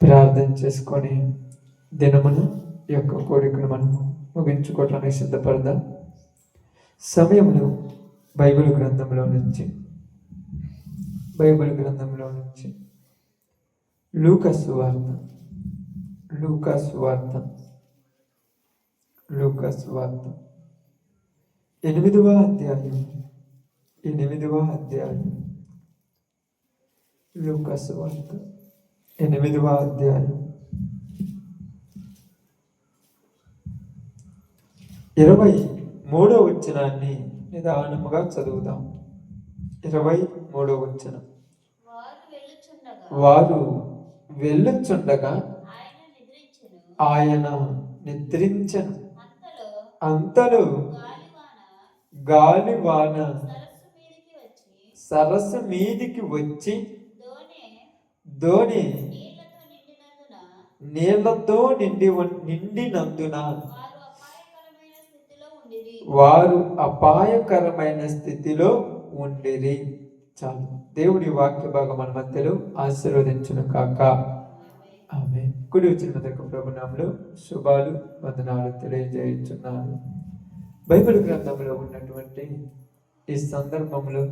ప్రార్థన చేసుకొని దినమును యొక్క కోరికను మనము ముగించుకోవటానికి సిద్ధపడదాం. సమయంలో బైబిల్ గ్రంథంలో నుంచి లూకా సువార్త 8వ అధ్యాయం లూకా సువార్త 8వ అధ్యాయం 23వ వచనాన్ని నిదానముగా చదువుదాం. 23వ వచనం. వారు వెళ్ళుచుండగా ఆయన నిద్రించెను. అంతలో గాలివాన సరస్సు మీదికి వచ్చి దోణి నీళ్లతో నిండినందున వారు అపాయకరమైన స్థితిలో ఉండిరి. చాలు. దేవుడి వాక్య భాగం మన మధ్యలో ఆశీర్వదించును కాక. ఆమె కుడి వచ్చిన ప్రభునామంలో శుభాలు వందనాలు తెలియజేయుచున్నాను. బైబిల్ గ్రంథంలో ఉన్నటువంటి ఈ సందర్భంలో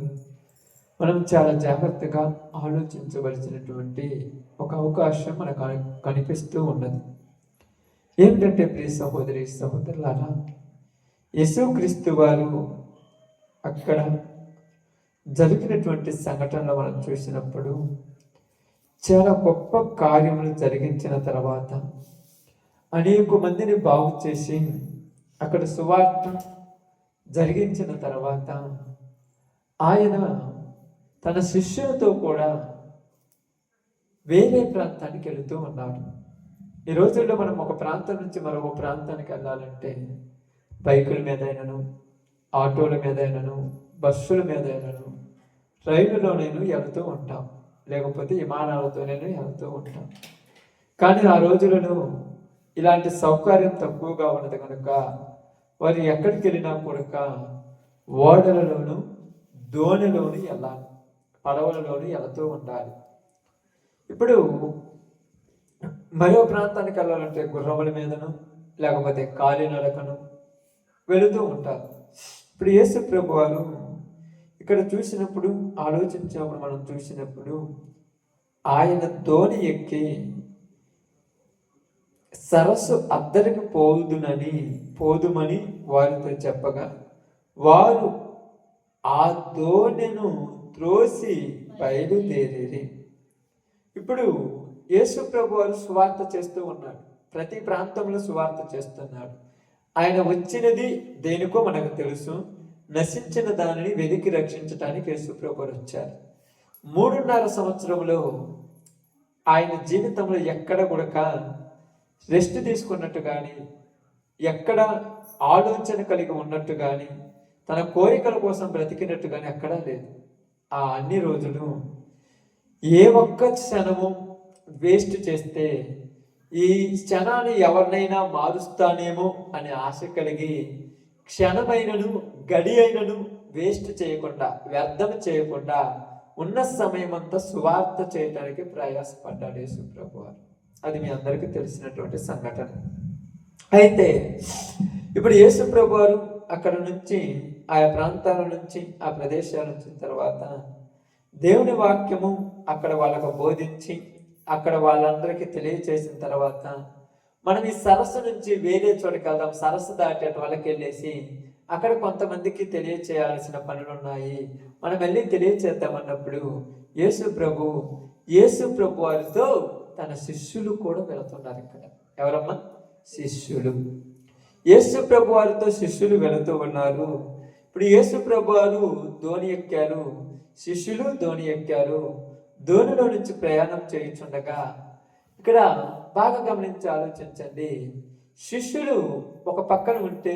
మనం చాలా జాగ్రత్తగా ఆలోచించవలసినటువంటి ఒక అవకాశం మనకు కనిపిస్తూ ఉన్నది. ఏమిటంటే ప్రియ సహోదరి సహోదరులారా, యేసుక్రీస్తు వారు అక్కడ జరిగినటువంటి సంఘటనలు మనం చూసినప్పుడు చాలా గొప్ప కార్యములు జరిగించిన తర్వాత అనేక మందిని బాగు చేసి అక్కడ సువార్త జరిగించిన తర్వాత ఆయన తన శిష్యులతో కూడా వేరే ప్రాంతానికి వెళుతూ ఉన్నాడు. ఈ రోజుల్లో మనం ఒక ప్రాంతం నుంచి మరొక ప్రాంతానికి వెళ్ళాలంటే బైకుల మీదైనను, ఆటోల మీదైనను, బస్సుల మీదైనను, రైలులోనైనా వెళుతూ ఉంటాం, లేకపోతే విమానాలతోనైనా వెళుతూ ఉంటాం. కానీ ఆ రోజులను ఇలాంటి సౌకర్యం తక్కువగా ఉన్నది కనుక వారు ఎక్కడికి వెళ్ళినా కూడా ఓడలలోను, దోణిలోను వెళ్ళాలి, పడవలలోను వెళుతూ ఉండాలి. ఇప్పుడు మరో ప్రాంతానికి వెళ్ళాలంటే గుర్రముల మీదను లేకపోతే కాలినడకను వెళుతూ ఉంటారు. ఇప్పుడు యేసు ప్రభు వారు ఇక్కడ చూసినప్పుడు, ఆలోచించినప్పుడు, మనం చూసినప్పుడు ఆయన దోణి ఎక్కి సరస్సు అద్దరికి పోదుమని వారితో చెప్పగా వారు ఆ దోణిను త్రోసి బయలుదేరి. ఇప్పుడు యేసు ప్రభు వారు సువార్త చేస్తూ ఉన్నాడు. ప్రతి ప్రాంతంలో సువార్త చేస్తున్నాడు. ఆయన వచ్చినది దేనికో మనకు తెలుసు. నశించిన దానిని వెతికి రక్షించడానికి యేసు ప్రభు వారు వచ్చారు. 3.5 సంవత్సరంలో ఆయన జీవితంలో ఎక్కడ కూడా రెస్ట్ తీసుకున్నట్టు కానీ, ఎక్కడ ఆలోచన కలిగి ఉన్నట్టు కానీ, తన కోరికల కోసం బ్రతికినట్టు కానీ ఎక్కడా లేదు. ఆ అన్ని రోజులు ఏ ఒక్క క్షణము వేస్ట్ చేస్తే ఈ క్షణాన్ని ఎవరినైనా మారుస్తానేమో అనే ఆశ కలిగి క్షణమైనను గడి అయినను వేస్ట్ చేయకుండా, వ్యర్థం చేయకుండా ఉన్న సమయం అంతా సువార్త చేయడానికి ప్రయాసపడ్డాడు యేసు ప్రభు వారు. అది మీ అందరికీ తెలిసినటువంటి సంఘటన. అయితే ఇప్పుడు యేసు ప్రభు వారు అక్కడ నుంచి, ఆయా ప్రాంతాల నుంచి, ఆ ప్రదేశాల నుంచి తర్వాత దేవుని వాక్యము అక్కడ వాళ్ళకు బోధించి అక్కడ వాళ్ళందరికీ తెలియచేసిన తర్వాత మనం ఈ సరస్సు నుంచి వేరే చోటుకి వెళ్దాం, సరస్సు దాటి అటు వాళ్ళకి వెళ్ళేసి అక్కడ కొంతమందికి తెలియచేయాల్సిన పనులు ఉన్నాయి, మనం వెళ్ళి తెలియచేద్దామన్నప్పుడు యేసు ప్రభు వారితో తన శిష్యులు కూడా వెళుతున్నారు. ఇక్కడ ఎవరమ్మా? శిష్యులు. యేసు ప్రభు వారితో శిష్యులు వెళుతూ ఉన్నారు. ఇప్పుడు యేసు ప్రభు వారు దోణి ఎక్కారు, శిష్యులు దోణి ఎక్కారు. దోణిలో నుంచి ప్రయాణం చేయుచుండగా ఇక్కడ బాగా గమనించి ఆలోచించండి. శిష్యులు ఒక పక్కన ఉంటే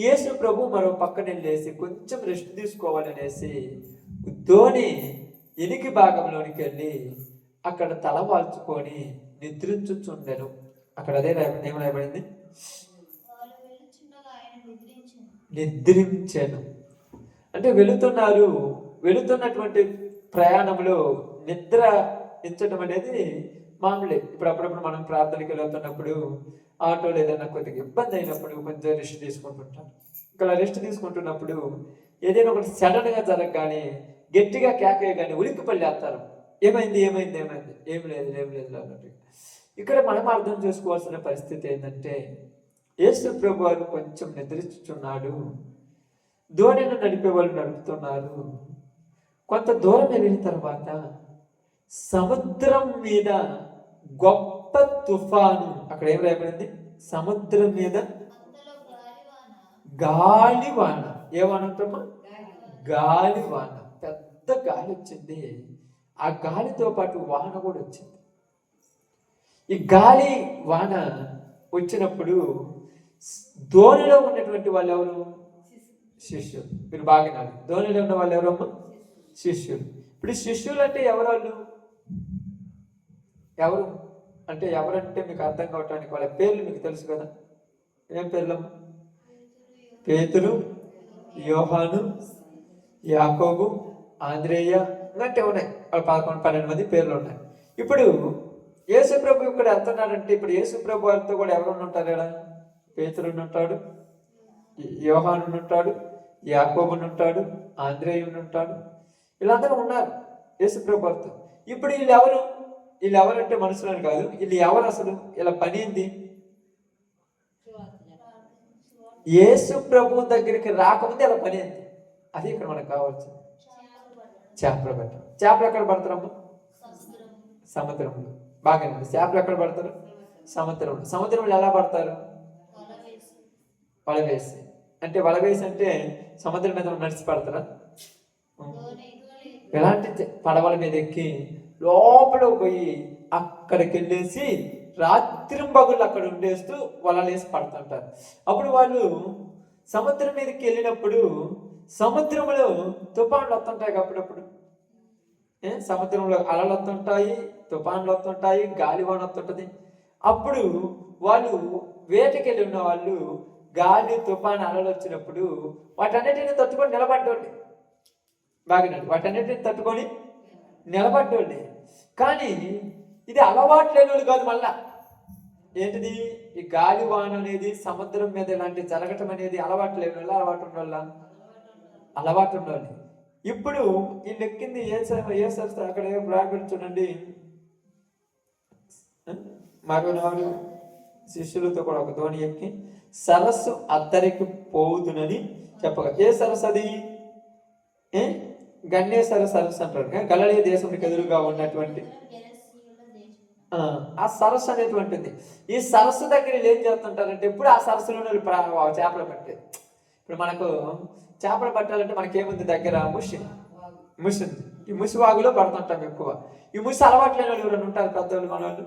యేసు ప్రభు మరో పక్కన వెళ్ళేసి కొంచెం రెస్ట్ తీసుకోవాలనేసి దోణి ఎనికి భాగంలోనికి వెళ్ళి అక్కడ తల వాల్చుకొని నిద్రించుచుండెను. అక్కడ అదే ఏం రాయబడింది? నిద్రించెను. అంటే వెళుతున్నటువంటి ప్రయాణంలో నిద్ర ఎంచడం అనేది మామూలే. ఇప్పుడు అప్పుడప్పుడు మనం ప్రార్థనకి వెళ్తున్నప్పుడు ఆటోలో ఏదైనా కొద్దిగా ఇబ్బంది అయినప్పుడు కొంచెం రెస్ట్ తీసుకుంటుంటాం. ఇంకా రెస్ట్ తీసుకుంటున్నప్పుడు ఏదైనా ఒకటి సడన్గా జరగగానే గట్టిగా కేకేయగానే ఉలిక్కి పళ్ళేస్తారు. ఏమైంది ఏమైంది ఏమైంది, ఏం లేదు ఏం లేదు అన్నట్టు. ఇక్కడ మనం అర్థం చేసుకోవాల్సిన పరిస్థితి ఏంటంటే, యేసు ప్రభు వారు కొంచెం నిద్రించుచున్నాడు, ధోనిని నడిపే వాళ్ళు నడుపుతున్నారు. కొంత దూరం వెళ్ళిన తర్వాత సముద్రం మీద గొప్ప తుఫాను, అక్కడ ఏం రాయబడింది? సముద్రం మీద గాలివాన. ఏమనంటామా? గాలివాన. పెద్ద గాలి వచ్చింది. ఆ గాలితో పాటు వాన కూడా వచ్చింది. ఈ గాలి వాన వచ్చినప్పుడు ధోనిలో ఉన్నటువంటి వాళ్ళు ఎవరు? శిష్యులు. మీరు బాగా వినాలి. ధోనిలో ఉన్న వాళ్ళు ఎవరమ్మా? శిష్యులు. ఇప్పుడు శిష్యులు అంటే ఎవరు? ఎవరు అంటే ఎవరంటే మీకు అర్థం కావటానికి వాళ్ళ పేర్లు మీకు తెలుసు కదా. ఏం పేర్లమ్మా? పేతురు, యోహాను, యాకోబు, ఆంద్రేయ, ఇలాంటివి ఉన్నాయి. వాళ్ళు 11-12 మంది పేర్లు ఉన్నాయి. ఇప్పుడు యేసు ప్రభు ఇక్కడ వెళ్తున్నాడంటే, ఇప్పుడు యేసు ప్రభు వారితో కూడా ఎవరు ఉంటారు ఇక్కడ? పేతురు ఉంటాడు, యోహాను ఉంటాడు, యాకోబు ఉంటాడు, ఆంద్రేయ ఉంటాడు. వీళ్ళందరూ ఉన్నారు యేసు ప్రభు వారితో. ఇప్పుడు వీళ్ళు ఎవరంటే మనుషులని కాదు. వీళ్ళు ఎవరు అసలు? వీళ్ళ పని ఏంది? యేసు ప్రభు దగ్గరికి రాకముందే వీళ్ళ పని ఏంది? అది ఇక్కడ మనకు కావాల్సింది. చేపలు పట్టడం. చేపలు ఎక్కడ పడతారమ్మా? సముద్రంలో. బాగా చేపలు ఎక్కడ పడతారు? సముద్రంలో. సముద్రంలో ఎలా పడతారు? వలవేసి. అంటే వలవేసి అంటే సముద్రం మీద నడిచి పడతారా? ఎలాంటి పడవల మీద ఎక్కి లోపల పోయి అక్కడికి వెళ్ళేసి రాత్రింబగుళ్ళు అక్కడ ఉండేస్తూ వలలేసి పడుతుంటారు. అప్పుడు వాళ్ళు సముద్రం మీదకి వెళ్ళినప్పుడు సముద్రంలో తుఫాన్లు వస్తుంటాయి. అప్పుడప్పుడు సముద్రంలో అలలు వస్తుంటాయి, తుఫాన్లు వస్తుంటాయి, గాలివాన వస్తుంటది. అప్పుడు వాళ్ళు వేటకి వెళ్ళి ఉన్న వాళ్ళు గాలి, తుఫాన్, అలలు వచ్చినప్పుడు వాటన్నిటిని తట్టుకొని నిలబడ్డోండి. బాగినండి. వాటన్నిటిని తట్టుకొని నిలబడ్డోండి. కానీ ఇది అలవాటు లేని వాళ్ళు కాదు. మళ్ళా ఏంటిది? ఈ గాలి వాన అనేది సముద్రం మీద ఇలాంటి జరగటం అనేది అలవాటు లేని వాళ్ళు, అలవాటు ఉన్న వాళ్ళ? అలవాటు ఉన్నవాళ్ళు. ఇప్పుడు ఈ లెక్కింది ఏ సరస్సు అక్కడ రాబడి చూడండి. మరొకరు శిష్యులతో కూడా ఒక ధోని ఎక్కి సరస్సు అద్దరికి పోవుదునని చెప్పగా. ఏ సరస్సు అది? గన్నేసర సరస్సు అంటారు. గలిలయ దేశంకి ఎదురుగా ఉన్నటువంటి ఆ సరస్సు అనేటువంటిది. ఈ సరస్సు దగ్గర ఏం చేస్తుంటారంటే, ఎప్పుడు ఆ సరస్సులో చేపలు పట్టేది. ఇప్పుడు మనకు చేపలు పట్టాలంటే మనకేముంది దగ్గర? ముసి ఉంది. ఈ ముసి వాగులో పడుతుంటాం ఎక్కువ. ఈ ముసి అలవాటు లేని వాళ్ళు ఎవరైనా ఉంటారు పెద్దవాళ్ళు, మన వాళ్ళు.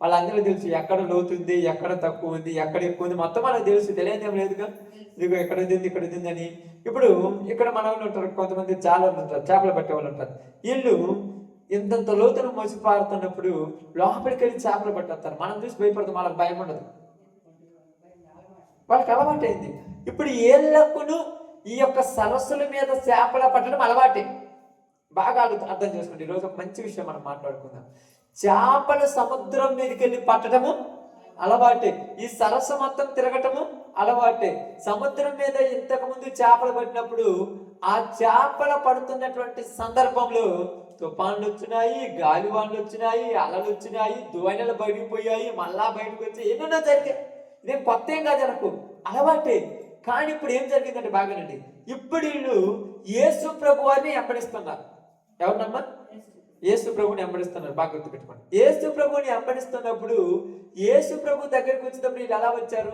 వాళ్ళందరూ తెలుసు ఎక్కడ లోతుంది, ఎక్కడ తక్కువ ఉంది, ఎక్కడ ఎక్కువ ఉంది, మొత్తం మనకు తెలుసు. తెలియదేం లేదుగా. ఇదిగో ఎక్కడ ఉంది, ఇక్కడ ఉంది అని. ఇప్పుడు ఇక్కడ మన వాళ్ళు ఉంటారు, కొంతమంది చాలా ఉంటారు, చేపలు పట్టే వాళ్ళు ఉంటారు. వీళ్ళు ఇంతంత లోతును మోసి పారుతున్నప్పుడు లోపలికి వెళ్ళి చేపలు పట్టేస్తారు. మనం చూసి భయపడతాం, వాళ్ళకి భయం ఉండదు. వాళ్ళకి అలవాటైంది. ఇప్పుడు ఏళ్ళకును ఈ యొక్క సరస్సుల మీద చేపల పట్టడం అలవాటే. బాగా అర్థం చేసుకోండి. ఈరోజు ఒక మంచి విషయం మనం మాట్లాడుకుందాం. చేపల సముద్రం మీదకి వెళ్ళి పట్టడము అలవాటే. ఈ సరస్సు మొత్తం తిరగటము అలవాటే. సముద్రం మీద ఇంతకు ముందు చేపలు పట్టినప్పుడు ఆ చేపలు పడుతున్నటువంటి సందర్భంలో తుఫాన్లు వచ్చినాయి, గాలివాన్లు వచ్చినాయి, అలలు వచ్చినాయి, దోణెలు బయటకు పోయాయి, మళ్ళా బయటకు వచ్చి ఎన్నెన్నో జరిగాయి. ఇదేం కొత్త ఏం కాదు, మనకు అలవాటే. కానీ ఇప్పుడు ఏం జరిగిందంటే బాగానండి, ఇప్పుడు వీళ్ళు యేసు ప్రభు వారిని వెంబడిస్తున్నారు. ఎవరినమ్మా? యేసు ప్రభుని వెంబడిస్తున్నారు. బాగా గుర్తుపెట్టుకోండి. యేసు ప్రభుని వెంబడిస్తున్నప్పుడు యేసు ప్రభు దగ్గరికి వచ్చినప్పుడు వీళ్ళు ఎలా వచ్చారు?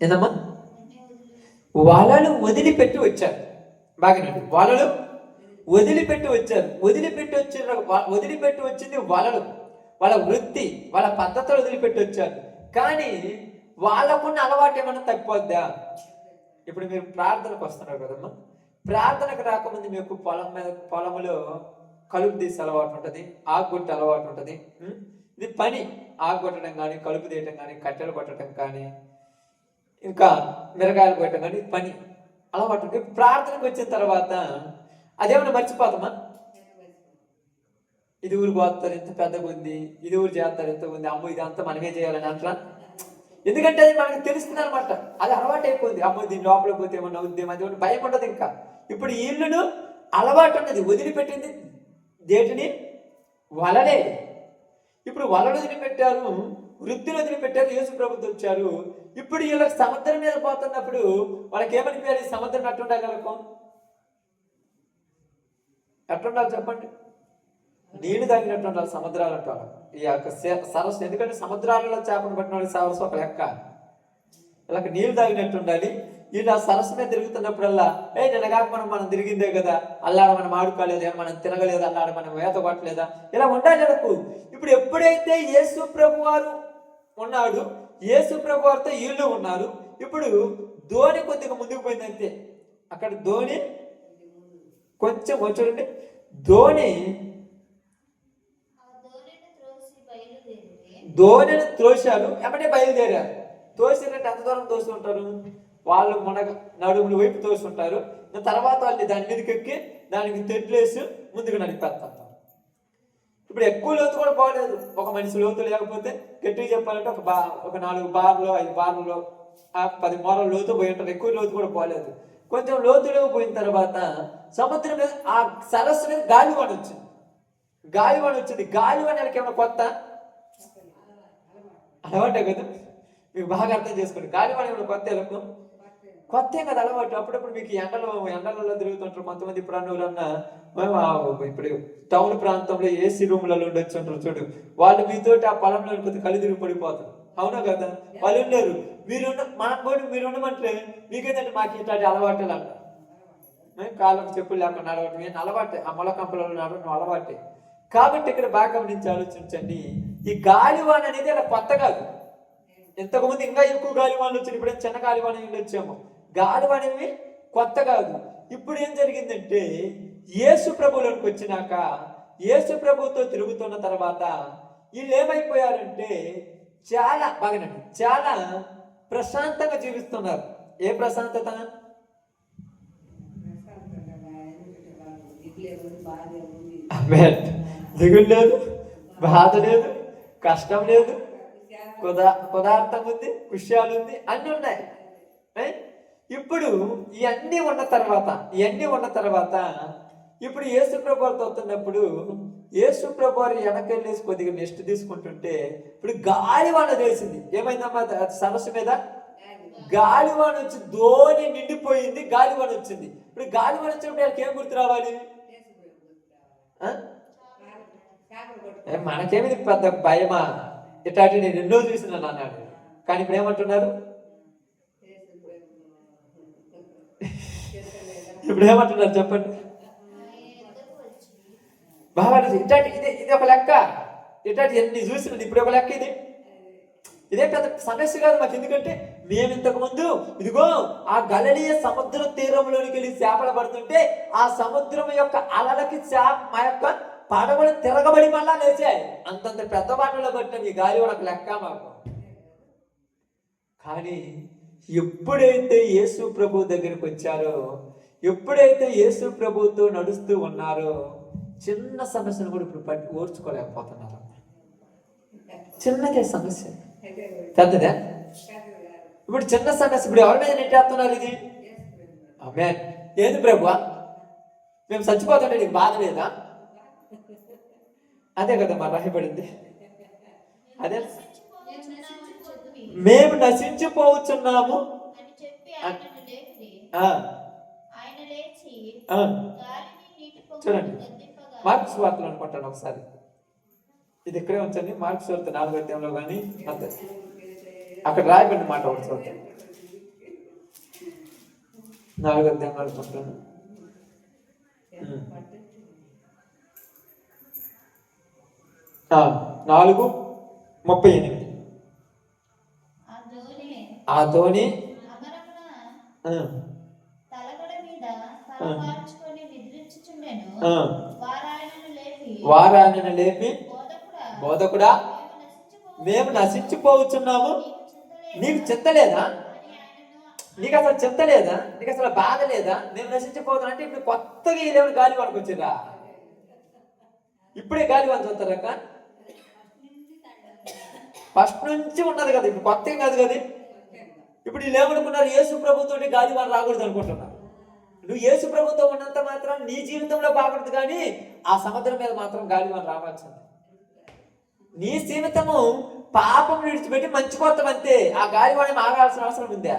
ఏదమ్మా? వలలు వదిలిపెట్టి వచ్చారు. బాగానండి. వలలు వదిలిపెట్టి వచ్చారు. వదిలిపెట్టి వచ్చింది వలలు, వాళ్ళ వృత్తి, వాళ్ళ పద్ధతులు వదిలిపెట్టి వచ్చారు. కానీ వాళ్ళకున్న అలవాటు ఏమన్నా తప్పిపోద్దా? ఇప్పుడు మీరు ప్రార్థనకు వస్తున్నారు కదమ్మా. ప్రార్థనకు రాకముందు మీకు పొలంలో కలుపు తీసే అలవాటు ఉంటుంది, ఆకుగొట్టే అలవాటు ఉంటుంది. ఇది పని. ఆకుగొట్టడం కానీ, కలుపు తీయటం కానీ, కట్టెలు కొట్టడం కానీ, ఇంకా మిరగాయలు కొట్టడం కానీ పని అలవాటు ఉంటుంది. ప్రార్థనకు వచ్చిన తర్వాత అదేమన్నా మర్చిపోతామా? ఇది ఊరు పోతారు ఎంత పెద్దగా ఉంది, ఇది ఊరు చేస్తారు ఎంత ఉంది, అమ్మో ఇది అంతా మనమే చేయాలని అట్లా. ఎందుకంటే అది మనకు తెలుస్తుంది అనమాట, అది అలవాటు అయిపోయింది. అమ్మో దీని లోపల పోతే ఏమన్నా ఉంది, అది భయం ఉండదు. ఇంకా ఇప్పుడు ఈ ఇల్లును అలవాటు ఉన్నది, వదిలిపెట్టింది దేటిని? వలలే. ఇప్పుడు వలలు వదిలిపెట్టారు, వృత్తిని వదిలిపెట్టారు, యేసు ప్రభుత్వం వచ్చారు. ఇప్పుడు వీళ్ళకి సముద్రం మీద పోతున్నప్పుడు వాళ్ళకి ఏమనిపించాలి? సముద్రం ఎట్టుండగలకు, ఎట్టుండాలి చెప్పండి? నీళ్లు తాగినట్టు ఉండాలి సముద్రాలు అంటారు ఈ యొక్క సరస్సు. ఎందుకంటే సముద్రాలలో చేపలు పట్టిన వాళ్ళకి సరస్సు ఒక లెక్క, ఇలాగ నీళ్లు తాగినట్టు ఉండాలి. వీళ్ళు ఆ సరస్సు మీద తిరుగుతున్నప్పుడల్లా నిన్నగాక మనం తిరిగిందే కదా, అల్లాడ మనం ఆడుకోలేదు, మనం తిరగలేదు, అల్లాడ మనం వేత కొట్టలేదా, ఇలా ఉండాలి వాళ్ళకు. ఇప్పుడు ఎప్పుడైతే యేసు ప్రభు వారు ఉన్నాడు, యేసు ప్రభు వారితో వీళ్ళు ఉన్నారు. ఇప్పుడు ధోని కొద్దిగా ముందుకు పోయిందంతే. అక్కడ ధోని కొంచెం చూడండి, ధోనిని త్రోశారు, ఎమ్మటే బయలుదేరారు. తోసినట్టు ఎంత దూరం తోస్తుంటారు వాళ్ళు? మన నడుముల వైపు తోస్తుంటారు. తర్వాత వాళ్ళు దాని మీదకి ఎక్కి దానికి తెడ్లేసి ముందుకు నడిపేస్తారు. ఇప్పుడు ఎక్కువ లోతు కూడా పోలేదు. ఒక మనిషి లోతు లేకపోతే గట్టిగా చెప్పాలంటే ఒక 4 బార్లు 5 బార్లలో 10 మూరల లోతు పోయి ఉంటారు. ఎక్కువ లోతు కూడా పోలేదు. కొంచెం లోతులో పోయిన తర్వాత సముద్రం మీద ఆ సరస్సు మీద గాలివాన వచ్చింది. గాలివాన ఏమైనా కొత్త అలవాటే కదా, మీకు బాగా అర్థం చేసుకోండి. గాలివాన ఏమైనా కొత్త ఎలకు కొత్త కదా అలవాటు. అప్పుడప్పుడు మీకు ఎండలలో తిరుగుతుంటారు కొంతమంది. ఇప్పుడు అన్నోళ్ళన్నా ఇప్పుడు టౌన్ ప్రాంతంలో ఏసీ రూమ్లలో ఉండొచ్చు ఉంటారు చూడు, వాళ్ళు మీతోటి ఆ పొలంలో కొద్దిగా కళ్ళు తిరిగి పడిపోతారు. అవునా కదా? వాళ్ళు ఉన్నారు, మనం పోయి మీరు ఉండమంటే మీకేంటంటే మాకు ఇట్లాంటి అలవాటు అంట. కాళ్ళకు చెప్పులు లేకుండా నడవటం ఏం అలవాటే, ఆ మొల కంపలలో నడవడం అలవాటే. కాబట్టి ఇక్కడ బాగా గమనించి ఆలోచించండి, ఈ గాలివాన అనేది అలా కొత్త కాదు. ఇంతకుముందు ఇంకా ఎక్కువ గాలివానలు వచ్చింది, ఇప్పుడు చిన్న గాలివాన వచ్చాము. గాలివానవి కొత్త కాదు. ఇప్పుడు ఏం జరిగిందంటే యేసు ప్రభువులోకి వచ్చినాక, యేసు ప్రభువుతో తిరుగుతున్న తర్వాత వీళ్ళు ఏమైపోయారంటే చాలా బాగానండి, చాలా ప్రశాంతంగా జీవిస్తున్నారు. ఏ ప్రశాంతత? దిగులు లేదు, బాధ లేదు, కష్టం లేదు, పదార్థం ఉంది, కుష్యాలు ఉంది, అన్నీ ఉన్నాయి. ఇప్పుడు ఇవన్నీ ఉన్న తర్వాత ఇప్పుడు యేసు ప్రభువారితో వస్తున్నప్పుడు యేసు ప్రభువారు వెనకెళ్ళేసి కొద్దిగా నెక్స్ట్ తీసుకుంటుంటే ఇప్పుడు గాలివాన తెలిసింది. ఏమైందమ్మా? సరస్సు మీద గాలివాన వచ్చి ధోని నిండిపోయింది, గాలివాన వచ్చింది. ఇప్పుడు గాలివాన వచ్చినప్పుడు వాళ్ళకి ఏం గుర్తు రావాలి? మనకేమిది పెద్ద భయమా? ఇట్లాంటి నేను ఎన్నో చూసినాను అన్నాడు. కానీ ఇప్పుడు ఏమంటున్నారు? ఇప్పుడు ఏమంటున్నారు చెప్పండి? బాగా ఇట్లాంటి ఇది ఒక లెక్క, ఇట్లాంటి ఎన్ని చూసినది ఇప్పుడు ఒక లెక్క. ఇదే పెద్ద సమస్య కాదు మాకు. ఎందుకంటే మేము ఇంతకు ముందు ఇదిగో ఆ గలిలయ సముద్ర తీరంలోనికి వెళ్ళి చేపలు పడుతుంటే ఆ సముద్రం యొక్క అలలకి మా యొక్క పడవలు తిరగబడి మళ్ళా లేచాయి. అంతంత పెద్ద పాటలో పట్టిన ఈ గాలి ఒక లెక్క మాకు. కానీ ఎప్పుడైతే యేసు ప్రభు దగ్గరికి వచ్చారో, ఎప్పుడైతే యేసు ప్రభుతో నడుస్తూ ఉన్నారో చిన్న సమస్యను కూడా ఇప్పుడు ఓర్చుకోలేకపోతున్నారు. చిన్నదే సమస్య, పెద్దదే. ఇప్పుడు చిన్న సమస్య ఇప్పుడు ఎవరి మీద నెట్టేస్తున్నారు? ఇది ఆమె ఏది ప్రభువా? మేము చచ్చిపోతుంటే నీకు బాధ లేదా? అదే కదా మా రాయబడింది. అదే మేము నశించిపోవచ్చున్నాము. చూడండి మార్క్స్ వార్తలు అనుకుంటాను ఒకసారి, ఇది ఇక్కడే ఉంచండి. మార్క్స్ వార్త 4వ అధ్యాయంలో కానీ అక్కడ రాయబడిన మాట ఒకటి చూద్దాం. 4వ అధ్యాయంలో అనుకుంటాను 4:38. ఆ ధోని వారాయనను లేపి, బోధకుడా మేము నశించిపోవచ్చున్నాము, నీకు చింతలేదా? నీకు అసలు చింత లేదా? నీకు అసలు బాధ లేదా? నేను నశించిపోతాను అంటే ఇప్పుడు కొత్తగా వీళ్ళేమైనా గాలి వానికి వచ్చిరా? ఇప్పుడే గాలి వాని చూస్తారక్క? ఫస్ట్ నుంచి ఉన్నది కదా, ఇప్పుడు కొత్తగా కాదు కదా. ఇప్పుడు వీళ్ళు ఏమనుకున్నారు? యేసు ప్రభుతో గాలి వాని రాకూడదు అనుకుంటున్నారు. నువ్వు యేసు ప్రభుతో ఉన్నంత మాత్రం నీ జీవితంలో బాగుంటుంది, కానీ ఆ సముద్రం మీద మాత్రం గాలి వాని రావాల్సింది. నీ జీవితము పాపం విడిచిపెట్టి మంచి కొత్తం అంతే. ఆ గాలి వాడిని ఆగాల్సిన అవసరం ఉందా?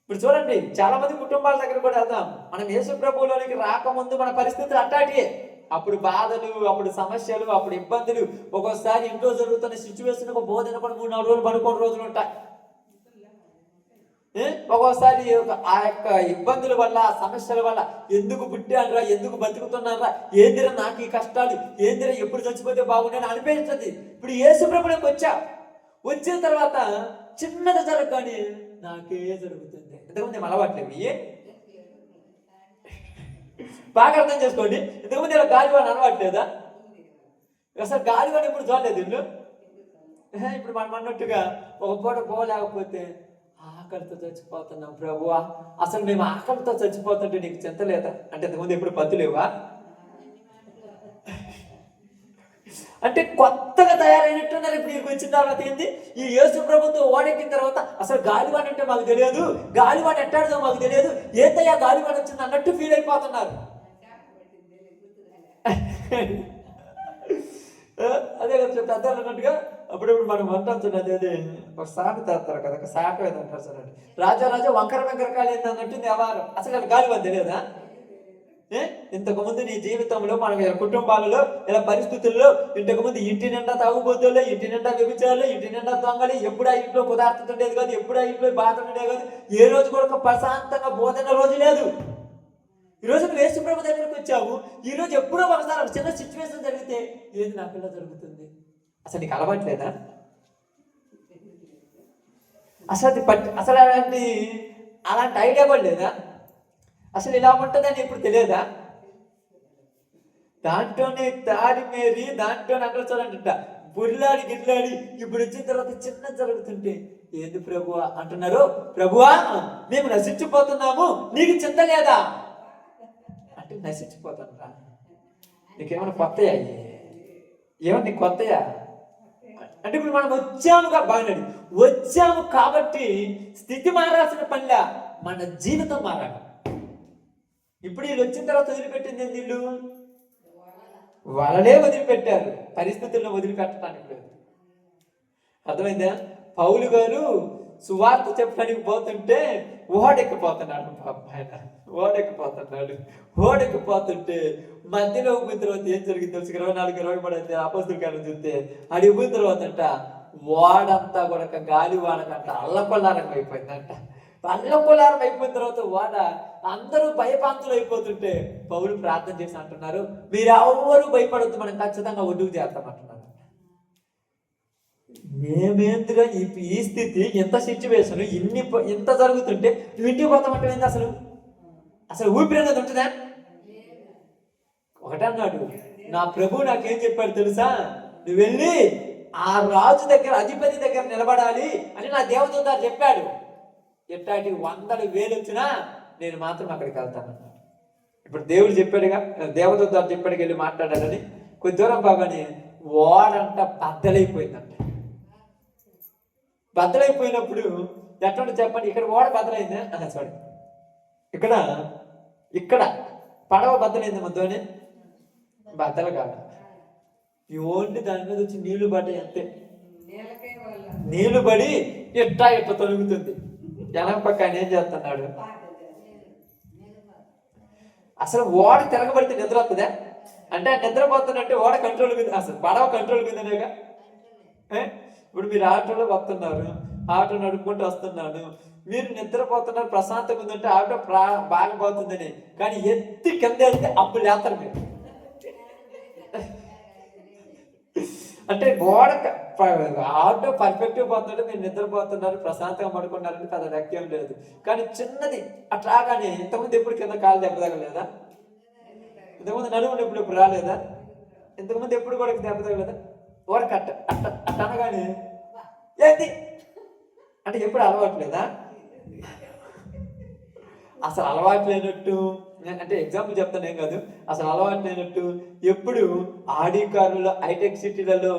ఇప్పుడు చూడండి, చాలా మంది కుటుంబాల దగ్గర కూడా వెళ్దాం. మనం యేసు ప్రభువులోనికి రాకముందు మన పరిస్థితులు అట్టాటియే. అప్పుడు బాధలు, అప్పుడు సమస్యలు, అప్పుడు ఇబ్బందులు. ఒక్కోసారి ఇంట్లో జరుగుతున్న సిచ్యువేషన్ ఒక బోధన కూడా 3-4 రోజులు 11 రోజులు ఉంటాయి. ఒక్కోసారి ఆ యొక్క ఇబ్బందుల వల్ల, ఆ సమస్యల వల్ల ఎందుకు పుట్టానురా, ఎందుకు బతుకుతున్నారా, ఏందిరా నాకు ఈ కష్టాలు, ఏందిరా ఎప్పుడు చచ్చిపోతే బాగుండని అనిపించదు. ఇప్పుడు యేసు ప్రభువులోకి వచ్చిన తర్వాత చిన్నది జరగగానే నాకే జరుగుతుంది. ఇంతకుముందు ఏం అలవాట్లేవి? బాగా అర్థం చేసుకోండి. ఇంతకుముందు ఇలా గాలివాన అలవాట్లేదా? అసలు గాలివాన ఇప్పుడు చూడలేదు ఇల్లు. ఇప్పుడు మనం అన్నట్టుగా ఒక పూట పోలేకపోతే ఆకలితో చచ్చిపోతున్నాం ప్రభువా, అసలు మేము ఆకలితో చచ్చిపోతుంటే నీకు చింత లేదా అంటే ఇంతకుముందు ఎప్పుడు పత్తులేవా? అంటే కొత్తగా తయారైనట్టున్నారు. ఇప్పుడు నీకు వచ్చిన తర్వాత ఏంది? ఈ యేసు ప్రభుత్వం ఓడెక్కిన తర్వాత అసలు గాలివాన అంటే మాకు తెలియదు, గాలివాన ఎట్టాడుదో మాకు తెలియదు, ఏంటయ్యా గాలివాన వచ్చింది అన్నట్టు ఫీల్ అయిపోతున్నారు. అదే కదా పెద్దలు అన్నట్టుగా అప్పుడప్పుడు మనం అంటున్నది. అదే ఒక సామెత తాస్తారు కదా, ఒక శాఖ ఏదంటారు సార్ అంటే, రాజా వంకర కాలు ఏంది అన్నట్టు వ్యవహారం. అసలు అది గాలివాన తెలియదా? ఇంతకుముందు నీ జీవితంలో మన కుటుంబాలలో ఇలా పరిస్థితుల్లో ఇంతకుముందు ఇంటి నిండా తాగుబోతులే, ఇంటి నిండా వ్యభిచారులు, ఇంటి నిండా దొంగలు, ఎప్పుడు ఆ ఇంట్లో కుదార్తె ఉండేది కాదు, ఎప్పుడు ఆ ఇంట్లో బాధ ఉండేది కాదు, ఏ రోజు కూడా ప్రశాంతంగా బోధన రోజు లేదు. ఈరోజు నువ్వు యేసు ప్రభు దగ్గరికి వచ్చావు. ఈరోజు ఎప్పుడో ఒకసారి ఒక చిన్న సిచ్యువేషన్ జరిగితే ఏది నాకు ఇలా జరుగుతుంది, అసలు నీకు అలవాట్లేదా? అసలు అలాంటి ఐడియా కూడా లేదా? అసలు ఇలా ఉంటుందని ఇప్పుడు తెలియదా? దాంట్లోనే తాడిమేరి, దాంట్లోనే అంటారు చూడండి, బుర్లాడి గిట్లాడి ఇప్పుడు వచ్చిన తర్వాత చిన్న జరుగుతుంటే ఏంది ప్రభువా అంటున్నారు. ప్రభువా మేము నశించిపోతున్నాము, నీకు చింత లేదా అంటే నశించిపోతాను. నీకేమైనా కొత్తయా? ఏమన్నా నీకు కొత్తయా అంటే ఇప్పుడు మనం వచ్చాము కాబట్టి స్థితి మారాల్సిన పనిలా మన జీవితం మారాలి. ఇప్పుడు వీళ్ళు వచ్చిన తర్వాత వదిలిపెట్టింది ఏంది? వీళ్ళు వాళ్ళనే వదిలిపెట్టారు, పరిస్థితుల్లో వదిలిపెట్టడానికి లేదు. అర్థమైందా? పౌలు గారు సువార్త చెప్పడానికి పోతుంటే ఓడెక్కిపోతున్నాడు. ఆయన ఓడెక్కిపోతుంటే మధ్యలో ఉబ్బిన తర్వాత ఏం జరిగింది తెలుసు? 24-23 అపోస్తుల కాలం చూస్తే అది ఉబ్బిన తర్వాత అంట ఓడంతా కూడా గాలి వానకంట అల్లకొల్లారం అయిపోయిందంట. అల్లకొల్లారం అయిపోయిన తర్వాత ఓడ అందరూ భయపాంతులు అయిపోతుంటే పౌలు ప్రార్థన చేసి అంటున్నారు, మీరు ఎవరు భయపడొద్దు, మనం ఖచ్చితంగా ఒడ్డుకు చేస్తామంటున్నారు. మేమేందుగా ఈ స్థితి, ఎంత సిచ్యువేషన్, ఇంత జరుగుతుంటే నువ్వు ఇంటికి పోతామంటే ఏంది? అసలు ఊపిరి అనేది ఉంటుందా? ఒకటన్నాడు, నా ప్రభు నాకేం చెప్పాడు తెలుసా? నువ్వు వెళ్ళి ఆ రాజు దగ్గర, అధిపతి దగ్గర నిలబడాలి అని నా దేవదూత చెప్పాడు. ఎట్టాటి 100,000 వచ్చినా నేను మాత్రం అక్కడికి వెళ్తానన్నాడు. ఇప్పుడు దేవుడు చెప్పాడుగా, దేవదూత చెప్పాడుకి వెళ్ళి మాట్లాడాలని. కొద్ది దూరం బాగానే ఓడంట బద్దలైపోయిందంట. బద్దలైపోయినప్పుడు ఎట్లా చెప్పండి, ఇక్కడ ఓడ బద్దలైందా? సారీ, ఇక్కడ పడవ బద్దలైంది మధ్యలోనే. బద్దలు కాదు, ఓన్లీ దాని మీద వచ్చి నీళ్లు పడ్డాయి అంతే. నీళ్లు పడి ఇట్లా తొలుగుతుంది. జనం పక్క ఆయన ఏం చేస్తున్నాడు? అసలు ఓడ తిరగబడితే నిద్ర వస్తుందా? అంటే నిద్రపోతున్నట్టే ఓడ కంట్రోల్ మీద, అసలు పడవ కంట్రోల్ మీదనేగా. ఇప్పుడు మీరు ఆటోలో వస్తున్నారు, ఆటో నడుపుకుంటూ వస్తున్నాను, మీరు నిద్రపోతున్నారు, ప్రశాంతంగా ఉందంటే ఆటో బాగా పోతుందని. కానీ ఎత్తి కింద వెళ్తే అప్పుడు లేస్తారు మీరు. అంటే ఆటో పర్ఫెక్ట్గా పోతుంటే మీరు నిద్రపోతున్నారు, ప్రశాంతంగా పడుకున్నారంటే పెద్ద లెక్క ఏం లేదు. కానీ చిన్నది అట్లాగానే ఇంతకుముందు ఎప్పుడు కింద కాలు దెబ్బ తగలేదా? ఇంతకుముందు నడుములు ఎప్పుడు రాలేదా? ఇంతకుముందు ఎప్పుడు కూడా దెబ్బ తగలేదా? ఓడక అట్ట అనగానే ఏంటి అంటే ఎప్పుడు అలవాట్లేదా? అసలు అలవాటు లేనట్టు, అంటే ఎగ్జాంపుల్ చెప్తాను ఏం కాదు, అసలు అలవాటు లేనట్టు ఎప్పుడు ఆడి కార్లలో హైటెక్ సిటీలలో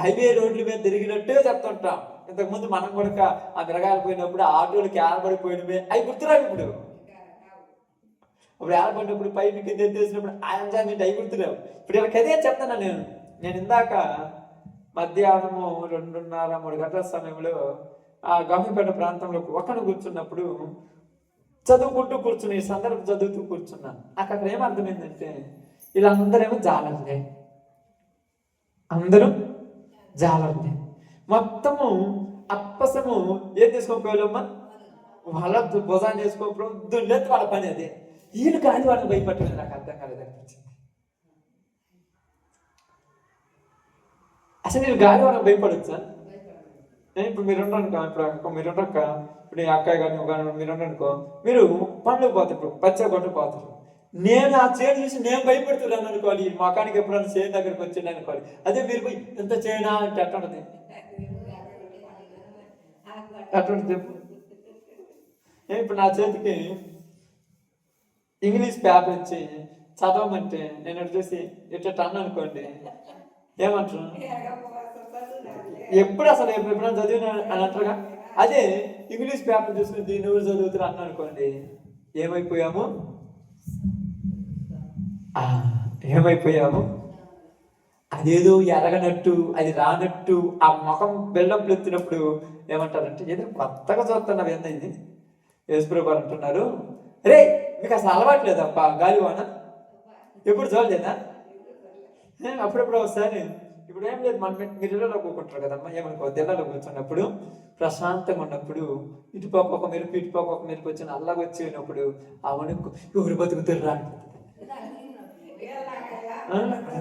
హైవే రోడ్ల మీద తిరిగినట్టే చెప్తుంటాం. ఇంతకుముందు మనం కూడా ఆ మిరగాయలు పోయినప్పుడు ఆటోలు ఏర్పడిపోయినవే అవి గుర్తురావు. ఇప్పుడు ఏర్పడినప్పుడు పైపు కింద ఎత్తేసినప్పుడు ఆ ఎంజాయ్మెంట్ అవి గుర్తురావు. ఇప్పుడు ఇలా కదే చెప్తాను నేను ఇందాక మధ్యాహ్నము 2:30-3 గంటల సమయంలో ఆ గమ్మిపేట ప్రాంతంలో ఒక్కడు కూర్చున్నప్పుడు చదువుకుంటూ కూర్చుని ఈ సందర్భం చదువుతూ కూర్చున్నాను. అక్కడ ఏమర్థమైందంటే వీళ్ళందరేమో జాలర్లే, అందరూ జాలర్లే. మొత్తము అప్పసము ఏం తీసుకోకపోయాలమ్మా, వాళ్ళ భుజాన్ని చేసుకోకపోవడం దుండెత్తి వాళ్ళ పని అదే. వీళ్ళు కాదు వాళ్ళని భయపట్టలేదు. నాకు అర్థం కాలేదు అనిపించింది. అసలు నేను గాలి వాళ్ళకి భయపడొచ్చా? ఇప్పుడు మీరుండనుకో, ఇప్పుడు ఈ అక్కయ్య కానీ మీరుండనుకో, మీరు పనులు పోతారు, ఇప్పుడు పచ్చ కొట్టు పోతారు. నేను ఆ చేను చూసి నేను భయపడుతున్నాను అనుకోవాలి. ఈ మొఖానికి ఎప్పుడైనా చేను దగ్గరికి వచ్చింది అనుకోవాలి. అదే మీరు పోయి ఎంత చేయనా అంటే అట్టుంటది. అటువంటి చెప్పు. ఇప్పుడు నా చేతికి ఇంగ్లీష్ పేపర్ ఇచ్చి చదవమంటే నేను చూసి ఇట్లా అన్న అనుకోండి, ఏమంటారు? ఎప్పుడు అసలు ఎప్పుడైనా చదివిన అని అంటారుగా. అదే ఇంగ్లీష్ పేపర్ చూసుకుని దీన్ని ఎవరు చదువుతారు అన్న అనుకోండి, ఏమైపోయాము? అదేదో ఎరగనట్టు, అది రానట్టు, ఆ ముఖం బెల్లంపులు ఎత్తినప్పుడు ఏమంటారంటే ఏదో కొత్తగా చూస్తున్నావు ఏంది యేసుప్రభు అంటున్నారు, రే మీకు అసలు అలవాట్లేదప్ప గాలివాన, ఎప్పుడు చూడలేదా? అప్పుడప్పుడు ఒకసారి, ఇప్పుడు ఏం లేదు, మీరు ఇళ్ళలో కూకుంటారు కదమ్మా, ఏమనుకో ఇళ్ళలో కూర్చున్నప్పుడు ప్రశాంతంగా ఉన్నప్పుడు ఇటుపక్క ఒక మెరుపు ఇటుపక్క ఒక మెరుపు వచ్చి అల్లగా వచ్చినప్పుడు ఆ వణుకు ఎవరు బతుకుతారు రా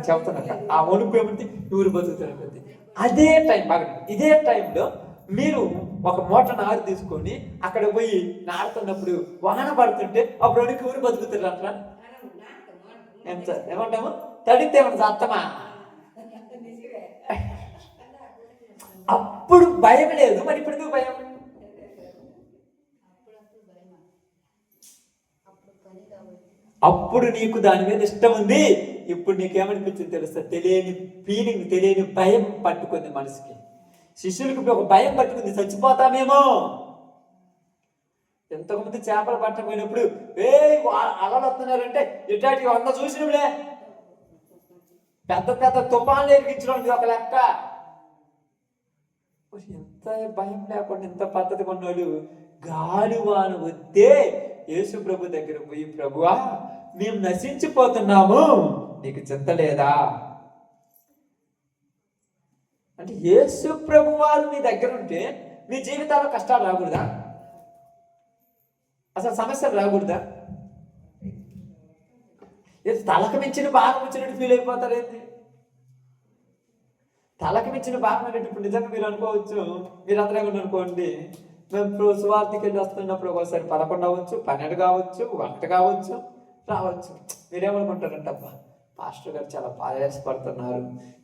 చెప్తున్నా. ఆ వణుకు ఏమంటే ఎవరు బతుకుతారు అనిపిస్తుంది. అదే టైం బాగా, ఇదే టైంలో మీరు ఒక మూట నారు తీసుకొని అక్కడ పోయి నారుతున్నప్పుడు వాన పడుతుంటే అప్పుడు వణుకు ఎవరు బతుకుతారు అట్లా ఎంత ఏమంటాము? తడితే ఏమన్నా అత్తమా? అప్పుడు భయం లేదు, మరి ఇప్పుడు ఎందుకు భయం? అప్పుడు నీకు దాని మీద ఇష్టం ఉంది, ఇప్పుడు నీకేమనిపించింది తెలుస్తా? తెలియని ఫీలింగ్, తెలియని భయం పట్టుకుంది మనసుకి. శిష్యులకి ఒక భయం పట్టుకుంది, చచ్చిపోతామేమో. ఎంతమంది చేపలు పట్టకపోయినప్పుడు అలలు వస్తున్నారంటే ఇట్లాంటి 100 చూసినప్పుడే పెద్ద పెద్ద తుఫాన్లు ఎరిగించడం ఒక లెక్క. ఎంత భయం లేకుండా ఎంత పద్ధతి కొన్నాడు. గాలివాన వద్దే యేసు ప్రభు దగ్గర పోయి, ప్రభువా మేము నశించిపోతున్నాము, నీకు చింత లేదా అంటే, యేసు ప్రభు వారు మీ దగ్గర ఉంటే మీ జీవితాల్లో కష్టాలు రాకూడదా? అసలు సమస్యలు రాకూడదా? తలకు మించిన భాగం వచ్చినట్టు ఫీల్ అయిపోతారేంటి? తలకు మించిన భాగం అనేటప్పుడు ఇప్పుడు నిజంగా మీరు అనుకోవచ్చు, మీరు అందరూ ఏమన్నా అనుకోండి, మేము సువార్తకి వెళ్ళి వస్తున్నప్పుడు ఒకసారి 11 అవ్వచ్చు, 12 కావచ్చు, 1 కావచ్చు, రావచ్చు. మీరేమనుకుంటారంటే, అబ్బా పాస్టర్ గారు చాలా ప్రయాసపడుతున్నారు,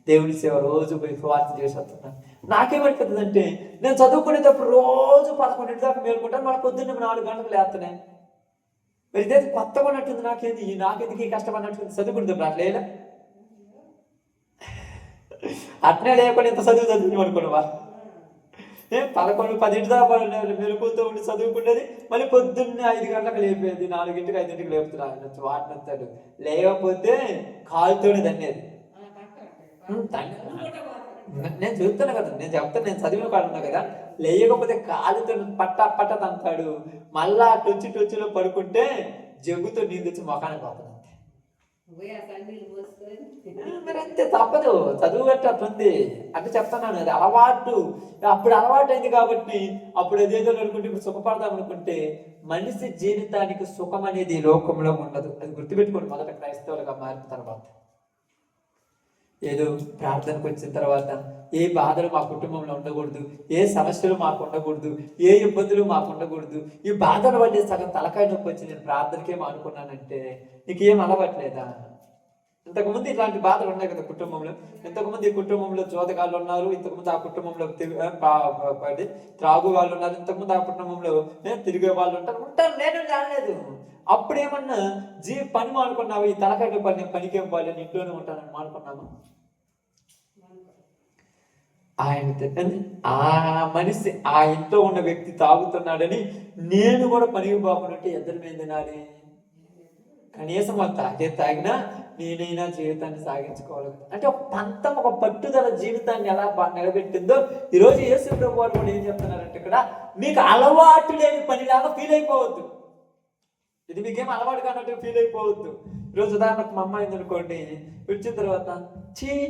దేవుని సేవ రోజు పోయి సువార్త చేసి వస్తున్నారు. నాకేమనిపిస్తుందంటే, నేను చదువుకునేటప్పుడు రోజు 11 దాకా మేలుకుంటాను, మన పొద్దున్న 4 గంటలకు లేస్తున్నాయి. మరి ఇదే కొత్తగా ఉన్నట్టుంది. నాకెందుకు ఈ కష్టపడినట్టుంది చదువుకుంటుంది అట్లేలా? అట్నే లేకుండా ఇంత చదువు అనుకున్నావా? 11-10 దాకా మెలుకులతో ఉండి చదువుకునేది, మళ్ళీ పొద్దున్నే 5 గంటలకు లేపేది, 4ంటికి 5ంటికి లేపుతున్నాడు వాటినొస్తాడు. లేకపోతే కాలుతోనే దన్నేది. నేను చూస్తున్నా కదా, నేను చెప్తాను, నేను చదివిన కాడు ఉన్నా కదా, లేకపోతే కాలుతో పట్ట తంతాడు. మళ్ళా టొచ్చిలో పడుకుంటే జగ్గుతో నీళ్ళు తెచ్చి మొఖానికి పోతుంది. మరి అంతే, తప్పదు, చదువు అట్టుంది అంటే చెప్తున్నాను. అది అలవాటు, అప్పుడు అలవాటు అయింది కాబట్టి అప్పుడు అదేదో అనుకుంటే ఇప్పుడు సుఖపడదాం అనుకుంటే మనిషి జీవితానికి సుఖం అనేది లోకంలో ఉండదు. అది గుర్తుపెట్టుకోండి. మొదట క్రైస్తవులుగా మారిన తర్వాత, ఏదో ప్రార్థనకు వచ్చిన తర్వాత ఏ బాధలు మా కుటుంబంలో ఉండకూడదు, ఏ సమస్యలు మాకు ఉండకూడదు, ఏ ఇబ్బందులు మాకు ఉండకూడదు. ఈ బాధల వల్లే సగం తలకాయ నొప్పి వచ్చి నేను ప్రార్థనకేమో అనుకున్నానంటే నీకేం అలవట్లేదా? ఇంతకుముందు ఇలాంటి బాధలు ఉన్నాయి కదా కుటుంబంలో. ఇంతకుముందు ఈ కుటుంబంలో జోదగాళ్ళు ఉన్నారు, ఇంతకుముందు ఆ కుటుంబంలో త్రాగు వాళ్ళు ఉన్నారు, ఇంతకుముందు ఆ కుటుంబంలో తిరిగే వాళ్ళు ఉంటారు. నేను రాలేదు. అప్పుడేమన్నా పని మానుకున్నావు, ఈ తలకాయ పనికేం పోవాలి, నేను ఇంట్లోనే ఉంటానని మానుకున్నాము. ఆయన ఆ మనిషి, ఆ ఇంట్లో ఉన్న వ్యక్తి తాగుతున్నాడని నేను కూడా పనికి పోకుండా ఇద్దరి మీద తినాలి. కనీసం వాళ్ళు తాగినా నేనైనా జీవితాన్ని సాగించుకోవాలి అంటే ఒక పంతం, ఒక పట్టుదల జీవితాన్ని ఎలా నిలబెట్టిందో ఈరోజు యేసు ప్రభు వారు కూడా ఏం చెప్తున్నారంటే, ఇక్కడ మీకు అలవాటు లేని పనిలాగా ఫీల్ అయిపోవద్దు. ఇది మీకేం అలవాటు కానట్టు ఫీల్ అయిపోవద్దు. ఈరోజు ఉదాహరణకు మా అమ్మాయి అనుకోండి, వచ్చిన తర్వాత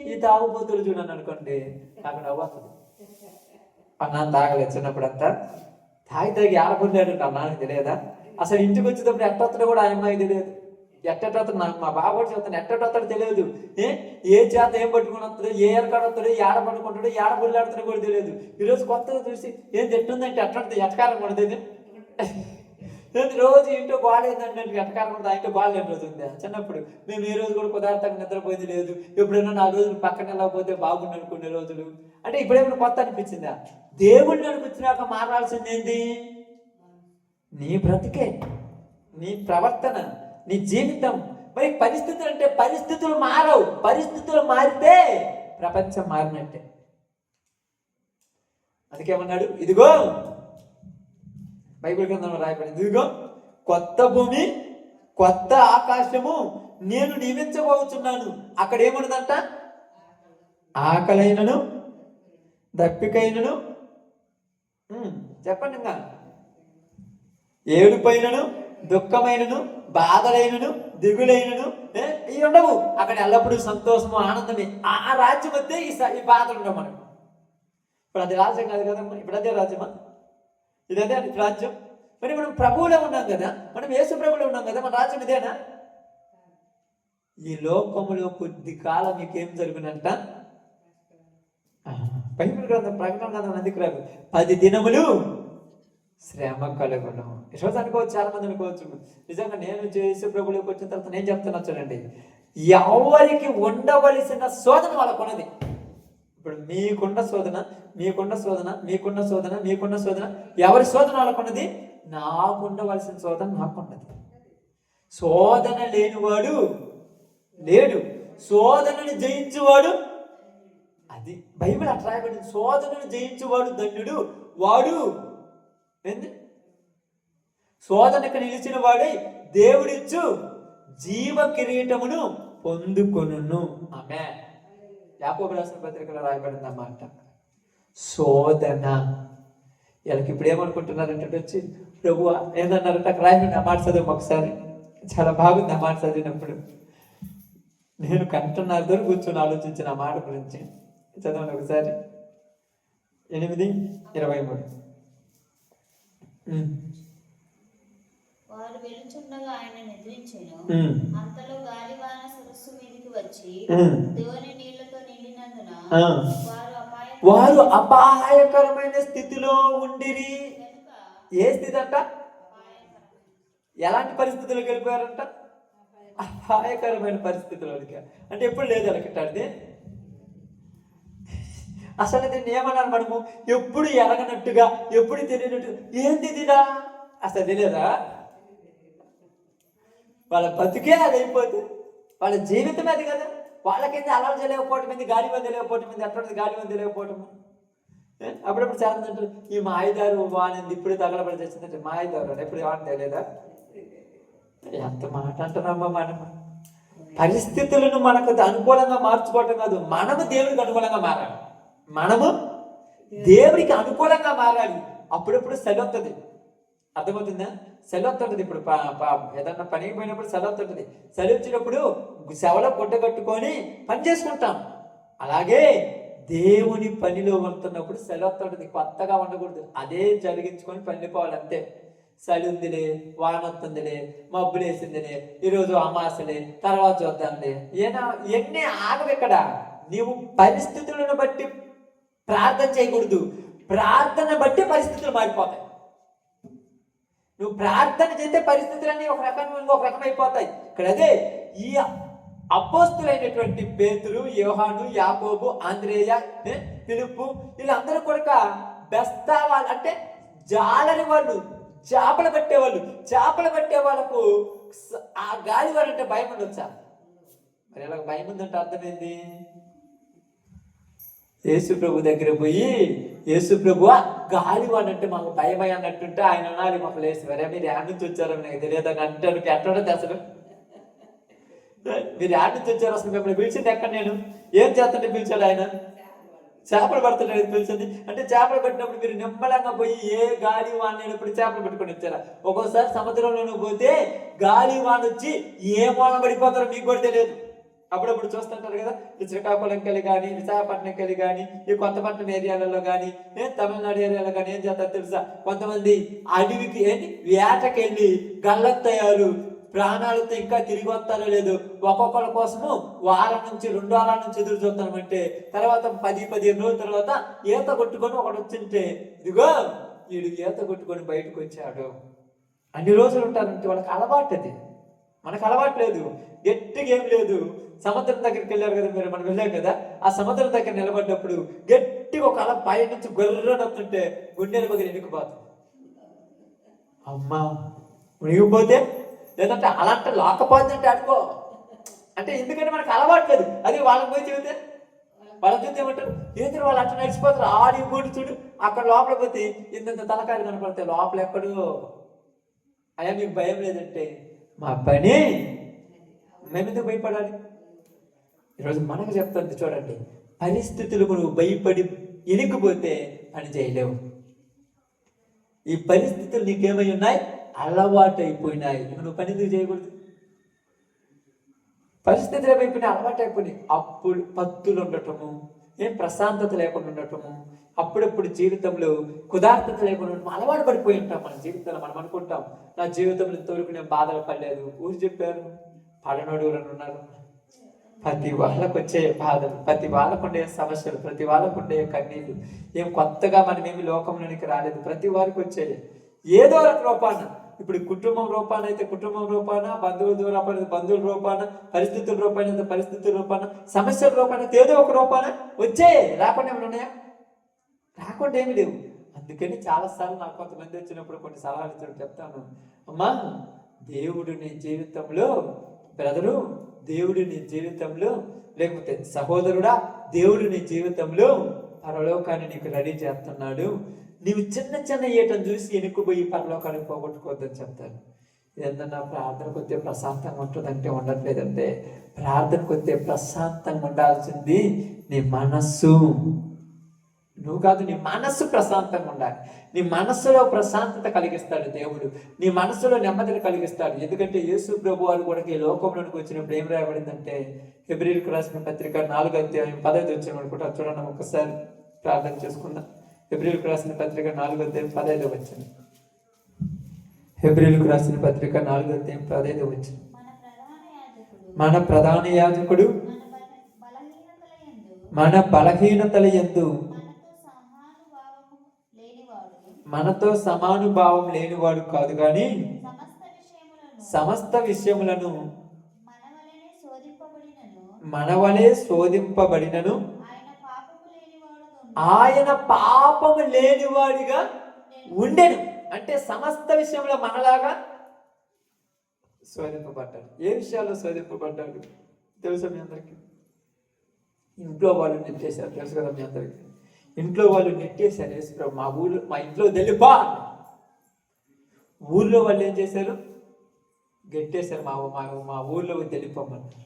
ఈ తాగుబోతులు చూడని అనుకోండి, నాకు నవ్వుతుంది. అన్నాను తాగలేదు చిన్నప్పుడు అంతా. తాగి ఆడపడ్డాడు అన్నానికి తెలియదా? అసలు ఇంటికి వచ్చేటప్పుడు ఎట్టొత్తడో కూడా ఆ అమ్మాయికి తెలియదు. ఎట్టొస్తాడు నాకు మా బాబు కూడా చెప్తాను, ఎట్టొస్తాడు తెలియదు. ఏ చేత ఏం పట్టుకుని వస్తాడు, ఏ ఎరకాడ వస్తాడు, ఏడ పట్టుకుంటాడు, ఏడ బుల్లాడుతాడో కూడా తెలియదు. ఈరోజు కొత్తగా చూసి ఏం తిట్టుందంటే ఎట్టుంది, ఎట్టకారం పడుతుంది. రోజు ఇంట్లో గోడ ఏంటంటే ఎట్టకారం ఉంటుంది, ఇంట్లో గోడ ఎన్ని రోజు ఉంది. చిన్నప్పుడు మేము ఏ రోజు కూడా కుదార్థంగా నిద్రపోయింది లేదు. ఎప్పుడైనా 4 రోజులు పక్కన వెళ్ళకపోతే బాగుండి అనుకునే రోజులు. అంటే ఇప్పుడేమైనా కొత్త అనిపించిందా? దేవుడిని అనిపించినాక మారాల్సింది ఏంటి? నీ బ్రతికే, నీ ప్రవర్తన, నీ జీవితం. మరి పరిస్థితులు అంటే పరిస్థితులు మారవు. పరిస్థితులు మారితే ప్రపంచం మారినట్టే. అందుకేమన్నాడు, ఇదిగో బైబిల్ గ్రంథంలో రాయబడింది, ఇదిగో కొత్త భూమి కొత్త ఆకాశము నేను నియమించబోతున్నాను. అక్కడ ఏమన్నదంట? ఆకలైనను దప్పికైనను, చెప్పండి ఇంకా, ఏడుపైనను దుఃఖమైనను బాధలైనను దిగులైనను ఇవి ఉండవు. అక్కడ ఎల్లప్పుడూ సంతోషము ఆనందమే. ఆ రాజ్యం వద్దే ఈ బాధలు ఉండవు మనకు. ఇప్పుడు అది రాజ్యం కాదు కదమ్మా, ఇప్పుడు అదే రాజ్యమా? ఇదే రాజ్యం. మరి మనం ప్రభువులో ఉన్నాం కదా, మనం యేసు ప్రభువులో ఉన్నాం కదా, మన రాజ్యం ఇదేనా? ఈ లోకములో కొద్ది కాలం మీకేం జరుగునంట? బైబిల్ గ్రంథం ప్రకటన గ్రంథం ఎందుకు రాదు? 10 దినములు శ్రమ కలుగును. ఈరోజు అనుకోవచ్చు, చాలా మంది అనుకోవచ్చు, నిజంగా నేను యేసు ప్రభువులోకి వచ్చిన తర్వాత నేను చెప్తున్నా చూడండి, ఎవరికి ఉండవలసిన శోధన వాళ్ళకు ఉన్నది. ఇప్పుడు మీకున్న శోధన, మీకున్న శోధన, మీకున్న శోధన, మీకున్న శోధన, ఎవరి శోధన వాళ్ళకున్నది? నాకుండవలసిన శోధన నాకున్నది. శోధన లేనివాడు లేడు, శోధనని జయించువాడు. అది బైబిల్ అట్లా రాయబడింది. శోధనను జయించువాడు ధన్యుడు, వాడు ఏంది? శోధనకు నిలిచిన వాడై దేవుడిచ్చు జీవ కిరీటమును పొందుకొనును. ఆమేన్. యాకోబు రాసిన పత్రికలో రాయబడింది అన్నమాట. శోధన. వీళ్ళకి ఇప్పుడు ఏమనుకుంటున్నారంటే వచ్చి, ప్రభువా ఏందన్నారంటే అక్కడ రాయబడింది. ఆ మాట చదువు ఒకసారి, చాలా బాగుంది ఆ మాట చదివినప్పుడు. నేను కంటున్నర కూర్చొని ఆలోచించిన ఆ మాట గురించి. చదవండి ఒకసారి. 8:23. వారు వెలుచుండగా ఆయన నిద్రించెను. అంతలో గాలివాన సరస్సు మీదికి వచ్చి ధోని నీళ్లతో నిండినందున వారు అపాయకరమైన స్థితిలో ఉండిరి. ఏ స్థితి అంట? ఎలాంటి పరిస్థితులకు వెళ్ళిపోయారంట? అపాయకరమైన పరిస్థితులకి. అంటే ఎప్పుడు లేదు వాళ్ళకి. అసలు దీన్ని ఏమన్నారు మనము? ఎప్పుడు ఎరగనట్టుగా, ఎప్పుడు తెలియనట్టు. ఏంది ఇదిరా అసలు తెలియదా? వాళ్ళ బతుకే అది అయిపోతుంది, వాళ్ళ జీవితం అది కదా. వాళ్ళకేంది అలవాటు తెలియకపోవటం ఏంది, గాలి మంది తెలియకపోవటం ఏంది, అటువంటి గాలి మంది తెలియకపోవటము. అప్పుడప్పుడు చాలా మంది అంటారు, ఈ మాయదారు వానింది ఇప్పుడు తగలబడి తెచ్చిందంటే మాయదారు ఎప్పుడు ఏమని తెలియదా? ఎంత మాట అంటున్నామా మనం. పరిస్థితులను మనకు అనుకూలంగా మార్చుకోవటం కాదు, మనము దేవుడికి అనుకూలంగా మారాలి. మనము దేవుడికి అనుకూలంగా మారాలి. అప్పుడప్పుడు సెలవుతుంది, అర్థమవుతుందా? సెలవుతుంటుంది. ఇప్పుడు ఏదన్నా పనికి పోయినప్పుడు సెలవుతుంటుంది. సెలవు ఇచ్చినప్పుడు సెవలో గుడ్డ కట్టుకొని పని చేసుకుంటాం. అలాగే దేవుని పనిలో ఉంటున్నప్పుడు సెలవుతుంటుంది, కొత్తగా ఉండకూడదు. అదే జరిగించుకొని పనిపోవాలి అంతే. చలి ఉందిలే, వాన వస్తుందిలే, మబ్బులు వేసిందిలే, ఈరోజు అమాసలే, తర్వాత చూద్దాంలే, ఎన్ని ఆగవు ఇక్కడ. నీవు పరిస్థితులను బట్టి ప్రార్థన చేయకూడదు, ప్రార్థన బట్టి పరిస్థితులు మారిపోతాయి. నువ్వు ప్రార్థన చేస్తే పరిస్థితులన్నీ ఒక రకం ఇంకొక రకం అయిపోతాయి. ఇక్కడ అదే అపోస్తులైనటువంటి పేతురు, యోహాను, యాకోబు, ఆంద్రేయ, ఫిలిప్పు వీళ్ళందరూ కూడా బెస్తా వాళ్ళు, అంటే జాలని వాళ్ళు, చేపలు పట్టే వాళ్ళకు ఆ గాలివాడు అంటే భయం ఉండొచ్చా? మరి ఇలా భయం ఉందంటే అర్థమైంది. యేసు ప్రభు దగ్గర పోయి, యేసు ప్రభు గాలివాడు అంటే మాకు భయమై అన్నట్టుంటే ఆయన అనాలి, మాకు లేసి వరే మీరు యాడ్ నుంచి వచ్చారో నాకు తెలియదు అని అంటాడు. ఎట్టడం అసలు మీరు యాడ్ నుంచి వచ్చారు, అసలు మిమ్మల్ని పిలిచింది ఎక్కడ, నేను ఏం చేస్తుంటే పిలిచాడు ఆయన? చేపలు పడుతున్నాడు పిలిచింది అంటే. చేపలు పట్టినప్పుడు మీరు నిమ్మలంగా పోయి ఏ గాలి వాడినప్పుడు చేపలు పట్టుకొని వచ్చారా? ఒక్కోసారి సముద్రంలోనూ పోతే గాలి వాడు వచ్చి ఏ మూలం పడిపోతారో మీకు కూడా తెలియదు. అప్పుడప్పుడు చూస్తుంటారు కదా, శ్రీకాకుళంకి వెళ్ళి కానీ, విశాఖపట్నంకి వెళ్ళి కానీ, ఈ కొత్తపట్నం ఏరియాలలో కానీ, తమిళనాడు ఏరియాలో కానీ ఏం చేస్తారు తెలుసా? కొంతమంది అడవికి వేటకి వెళ్ళి గల్లత్తయ్యారు, ప్రాణాలతో ఇంకా తిరిగి వస్తారో లేదు, ఒక్కొక్కరి కోసము వారం నుంచి 2 వారాల నుంచి ఎదురు చూస్తామంటే తర్వాత 10-15 రోజుల తర్వాత ఈత కొట్టుకొని ఒకడు వచ్చింటే, ఇదిగో వీడు ఈత కొట్టుకొని బయటకు వచ్చాడు. అన్ని రోజులు ఉంటారంటే వాళ్ళకి అలవాటు. అది మనకు అలవాటు లేదు, గట్టిగా ఏం లేదు. సముద్రం దగ్గరికి వెళ్ళారు కదా మీరు, మనం వెళ్ళాం కదా, ఆ సముద్రం దగ్గర నిలబడ్డప్పుడు గట్టిగా ఒక అల పై నుంచి గొర్రనొస్తుంటే గుండెల దగ్గర ఎనుకుపోతుంది. అమ్మా మునిగిపోతే, లేదంటే అలాంటి లాకపోతుందంటే అనుకో, అంటే ఎందుకంటే మనకు అలవాట్లేదు. అది వాళ్ళకి పోయి చెబితే వాళ్ళకి చూస్తే ఏమంటారు, ఏంటి వాళ్ళు అట్లా నడిచిపోతారు, ఆడి ఇంకోటి చూడు, అక్కడ లోపల పోతే ఇంత తలకాయలు కనపడతాయి, లోపల ఎక్కడో. అయ్యా మీకు భయం లేదంటే మా పని, మేమెందుకు భయపడాలి? ఈరోజు మనకు చెప్తుంది చూడండి, పరిస్థితులకు నువ్వు భయపడి ఇనికిపోతే పని చేయలేవు. ఈ పరిస్థితులు నీకేమై ఉన్నాయి? అలవాటు అయిపోయినాయి. నువ్వు పని ఎందుకు చేయకూడదు? పరిస్థితులు ఏమైపోయినాయి? అలవాటు అయిపోయినాయి. అప్పుడు పత్తులు ఉండటము, ప్రశాంతత లేకుండా ఉండటము, అప్పుడప్పుడు జీవితంలో కుదార్థత లేకుండా ఉండటం, అలవాటు పడిపోయి ఉంటాం మన జీవితంలో. మనం అనుకుంటాం నా జీవితంలో ఇంతవరకు నేను బాధలు పడలేదు. ఊరు చెప్పారు, పడనోడు ఎవరన్నా ఉన్నారు? ప్రతి వాళ్ళకు వచ్చే బాధలు, ప్రతి వాళ్ళకు ఉండే సమస్యలు, ప్రతి వాళ్ళకు ఉండే కన్నీళ్ళు ఏం కొత్తగా మనమేమి లోకంలోనికి రాలేదు. ప్రతి వారికి వచ్చేది ఏదో ఒక రూపాన. ఇప్పుడు కుటుంబం రూపాన అయితే కుటుంబం రూపాన, బంధువుల రూపాన బంధువుల రూపాన, పరిస్థితుల రూపాన అయితే పరిస్థితుల రూపాన, సమస్యల రూపాన ఏదో ఒక రూపాన వచ్చే. రాకుండా ఏమైనా ఉన్నాయా? రాకుండా ఏమి లేవు. అందుకని చాలాసార్లు నాకు కొంతమంది వచ్చినప్పుడు కొన్ని సలహాలు ఇచ్చి చెప్తాను, అమ్మా దేవుడు నీ జీవితంలో, బ్రదరు దేవుడు నీ జీవితంలో, లేకపోతే సహోదరుడా దేవుడు నీ జీవితంలో పరలోకాన్ని నీకు రెడీ చేస్తున్నాడు. నీవు చిన్న చిన్న ఏటను చూసి ఎనుక్కుపోయి పరలోకానికి పోగొట్టుకోవద్దని చెప్తాను. ఏదన్నా ప్రార్థనకు వస్తే ప్రశాంతంగా ఉంటుందంటే ఉండట్లేదంటే, ప్రార్థనకు వస్తే ప్రశాంతంగా ఉండాల్సింది నీ మనస్సు, నువ్వు కాదు. నీ మనస్సు ప్రశాంతంగా ఉండాలి. నీ మనస్సులో ప్రశాంతత కలిగిస్తాడు దేవుడు, నీ మనస్సులో నెమ్మదిని కలిగిస్తాడు. ఎందుకంటే యేసు ప్రభు వారు కూడా ఈ లోకంలోనికి వచ్చినప్పుడు ఏం రాయబడిందంటే, హెబ్రీయులకు రాసిన పత్రిక 4:15 అనుకుంటా. చూడండి ఒకసారి ప్రార్థన చేసుకుందాం. హెబ్రీయులకు రాసిన పత్రిక 4:15. హెబ్రీయులకు రాసిన పత్రిక 4:15. మన ప్రధాన యాజకుడు మన బలహీనతల యందు మనతో సమానుభావం లేనివాడు కాదు కానీ సమస్త విషయములను మనవలే శోధింపబడినను ఆయన పాపము లేనివాడిగా ఉండెను. అంటే సమస్త విషయంలో మనలాగా శోధింపబడ్డాడు. ఏ విషయాల్లో శోధింపబడ్డాడు తెలుసా మీ అందరికీ? ఇంట్లో వాళ్ళు నెట్టేశారు, తెలుసు కదా మీ అందరికీ. ఇంట్లో వాళ్ళు నెట్టేశారు. యేసుప్రభు మా ఇంట్లో తెలిపా. ఊర్లో వాళ్ళు ఏం చేశారు? గెట్టేశారు. మా ఊర్లో తెలిపమ్మన్నారు.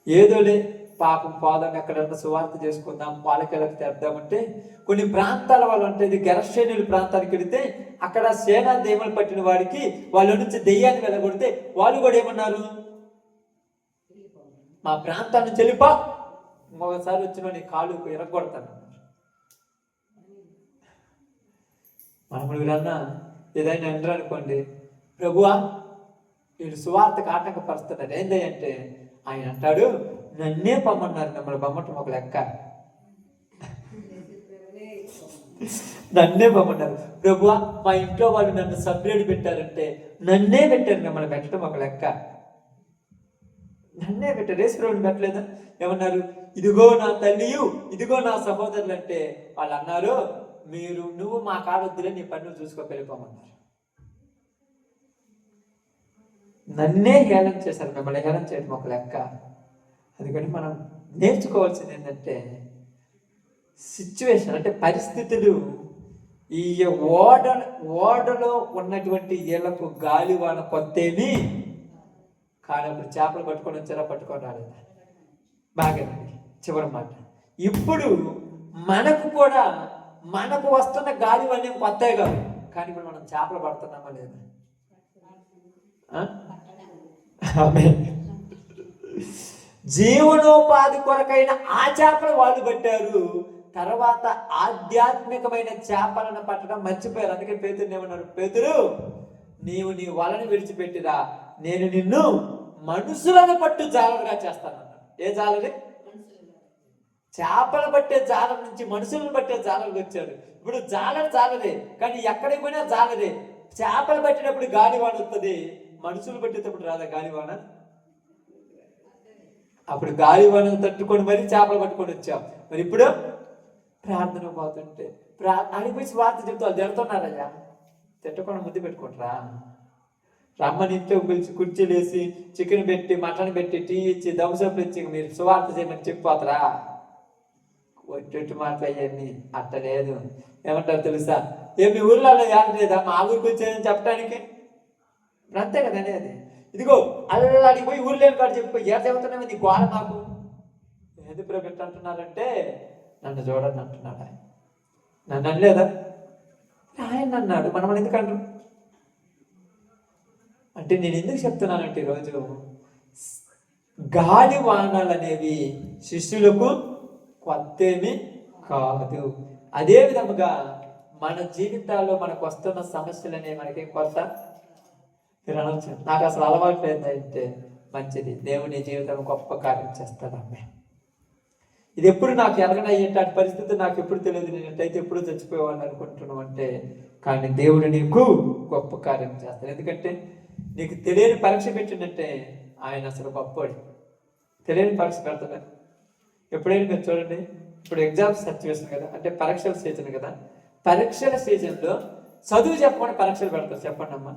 ఏదోలే పాపం పోదాం, ఎక్కడన్నా సువార్త చేసుకుందాం, పాలకెళ్ళకి తెద్దామంటే కొన్ని ప్రాంతాల వాళ్ళు అంటే గెరసేనుల ప్రాంతానికి వెళితే అక్కడ సేనా దెయ్యాలు పట్టిన వాడికి వాళ్ళ నుంచి దెయ్యాన్ని వెళ్ళగొడితే వాళ్ళు కూడా ఏమన్నారు? మా ప్రాంతాల నుంచి వెళ్ళిపా, ఇంకొకసారి వచ్చిన నీ కాలు ఎరగొడతాను. మామూలుగా ఏదైనా అంటారు అనుకోండి, ప్రభువా వీళ్ళు సువార్తకు ఆటంకపరుస్తున్నారు ఏంది అంటే, ఆయన అంటాడు నన్నే పమ్మన్నారు, మిమ్మల్ని బొమ్మటం ఒక లెక్క, నన్నే పమ్మన్నారు. ప్రభువా మా ఇంట్లో వాళ్ళు నన్ను సపరేట్ పెట్టారంటే నన్నే పెట్టారు, మిమ్మల్ని పెట్టడం ఒక లెక్క. నన్నే పెట్టారు, యేసుప్రభుని పెట్టలేదా? ఏమన్నారు? ఇదిగో నా తల్లియు, ఇదిగో నా సహోదరులు అంటే వాళ్ళు అన్నారు, నువ్వు మా కాడొద్దులే, నీ పని నువ్వు చూసుకో, వెళ్ళిపోమన్నారు. నన్నే హేళన చేశారు, మిమ్మల్ని హేళన చేయడం ఒక లెక్క. అందుకని మనం నేర్చుకోవాల్సింది ఏంటంటే సిచ్యువేషన్, అంటే పరిస్థితులు. ఈ ఓడలో ఉన్నటువంటి వీళ్ళకు గాలివాన కొత్తేమి కానీ అప్పుడు చేపలు పట్టుకొని వచ్చారా, పట్టుకొని రాలేదా? బాగానండి. చివరి మాట, ఇప్పుడు మనకు వస్తున్న గాలివన్నీ కొత్త కాదు, కానీ ఇప్పుడు మనం చేపలు పడుతున్నామా లేదా? జీవనోపాధి కొరకైన ఆ చేపలు వాళ్ళు పట్టారు, తర్వాత ఆధ్యాత్మికమైన చేపలను పట్టడం మర్చిపోయారు. అందుకే పేతురు ఏమన్నారు? పేతురు, నీవు నీ వలను విడిచిపెట్టిరా, నేను నిన్ను మనుషులను పట్టు జాలరుగా చేస్తానన్నాడు. ఏ జాలరి? చేపలు పట్టే జాలం నుంచి మనుషులను పట్టే జాలరికి వచ్చాడు. ఇప్పుడు జాలరే, కానీ ఎక్కడికి పోయినా జాలరే. చేపలు పట్టినప్పుడు గాలివాన వస్తుంది, మనుషులు పట్టేటప్పుడు రాదా గాలివాన? అప్పుడు గాలివాన తట్టుకొని మరి చేపలు పట్టుకొని వచ్చాం. మరి ఇప్పుడు ప్రార్థన పోతుంటే అడిగిపోయి వార్త చెప్తా తిడుతున్నారయ్యా, తిట్టకుండా ముద్దు పెట్టుకుంటారా? రమ్మని ఇంట్లో పిలిచి కుర్చీలు వేసి చికెన్ పెట్టి మటన్ పెట్టి టీ ఇచ్చి దమ్సప్లు ఇచ్చి మీరు సువార్త చేయమని చెప్పిపోతారా? ఒట్టి మాటలు అయ్యన్నీ అట్టలేదు. ఏమంటారు తెలుసా? మీ ఊర్లలో యాడ్ లేదా? మా ఊరికి వచ్చేదని చెప్పడానికి అంతే కదా అనేది. ఇదిగో అడిగి పోయి ఊరు లేని కాదు చెప్పి ఏ చెబుతున్నావు నీ గోడ మాకు ఎందుకు ప్రొఫెక్ట్ అంటున్నారంటే నన్ను చూడండి అంటున్నాడు. ఆయన నన్ను అనలేదా? ఆయన అన్నాడు, మనం ఎందుకంటారు అంటే నేను ఎందుకు చెప్తున్నానంటే ఈరోజు గాలి వానలు అనేవి శిష్యులకు కొత్తేమి కాదు. అదే విధముగా మన జీవితాల్లో మనకు వస్తున్న సమస్యలు అనేవి మనకి కొత్త. మీరు అనొచ్చు, నాకు అసలు అలవాటు ఏంటంటే మంచిది, దేవుని జీవితం గొప్ప కార్యం చేస్తాడు అమ్మే. ఇది ఎప్పుడు నాకు ఎలాగనయ్యేట పరిస్థితి నాకు ఎప్పుడు తెలియదు, నేను ఎట్టయితే ఎప్పుడు చచ్చిపోయేవాడిని అనుకుంటున్నావు అంటే, కానీ దేవుడు నీకు గొప్ప కార్యం చేస్తాడు. ఎందుకంటే నీకు తెలియని పరీక్ష పెట్టిందంటే ఆయన అసలు గొప్పవాడు. తెలియని పరీక్ష పెడతాడు. ఎప్పుడైనా మీరు చూడండి, ఇప్పుడు ఎగ్జామ్స్ సిచ్యువేషన్ కదా, అంటే పరీక్షల సీజన్ కదా, పరీక్షల సీజన్లో చదువు చెప్పకుండా పరీక్షలు పెడతారు. చెప్పండి అమ్మా,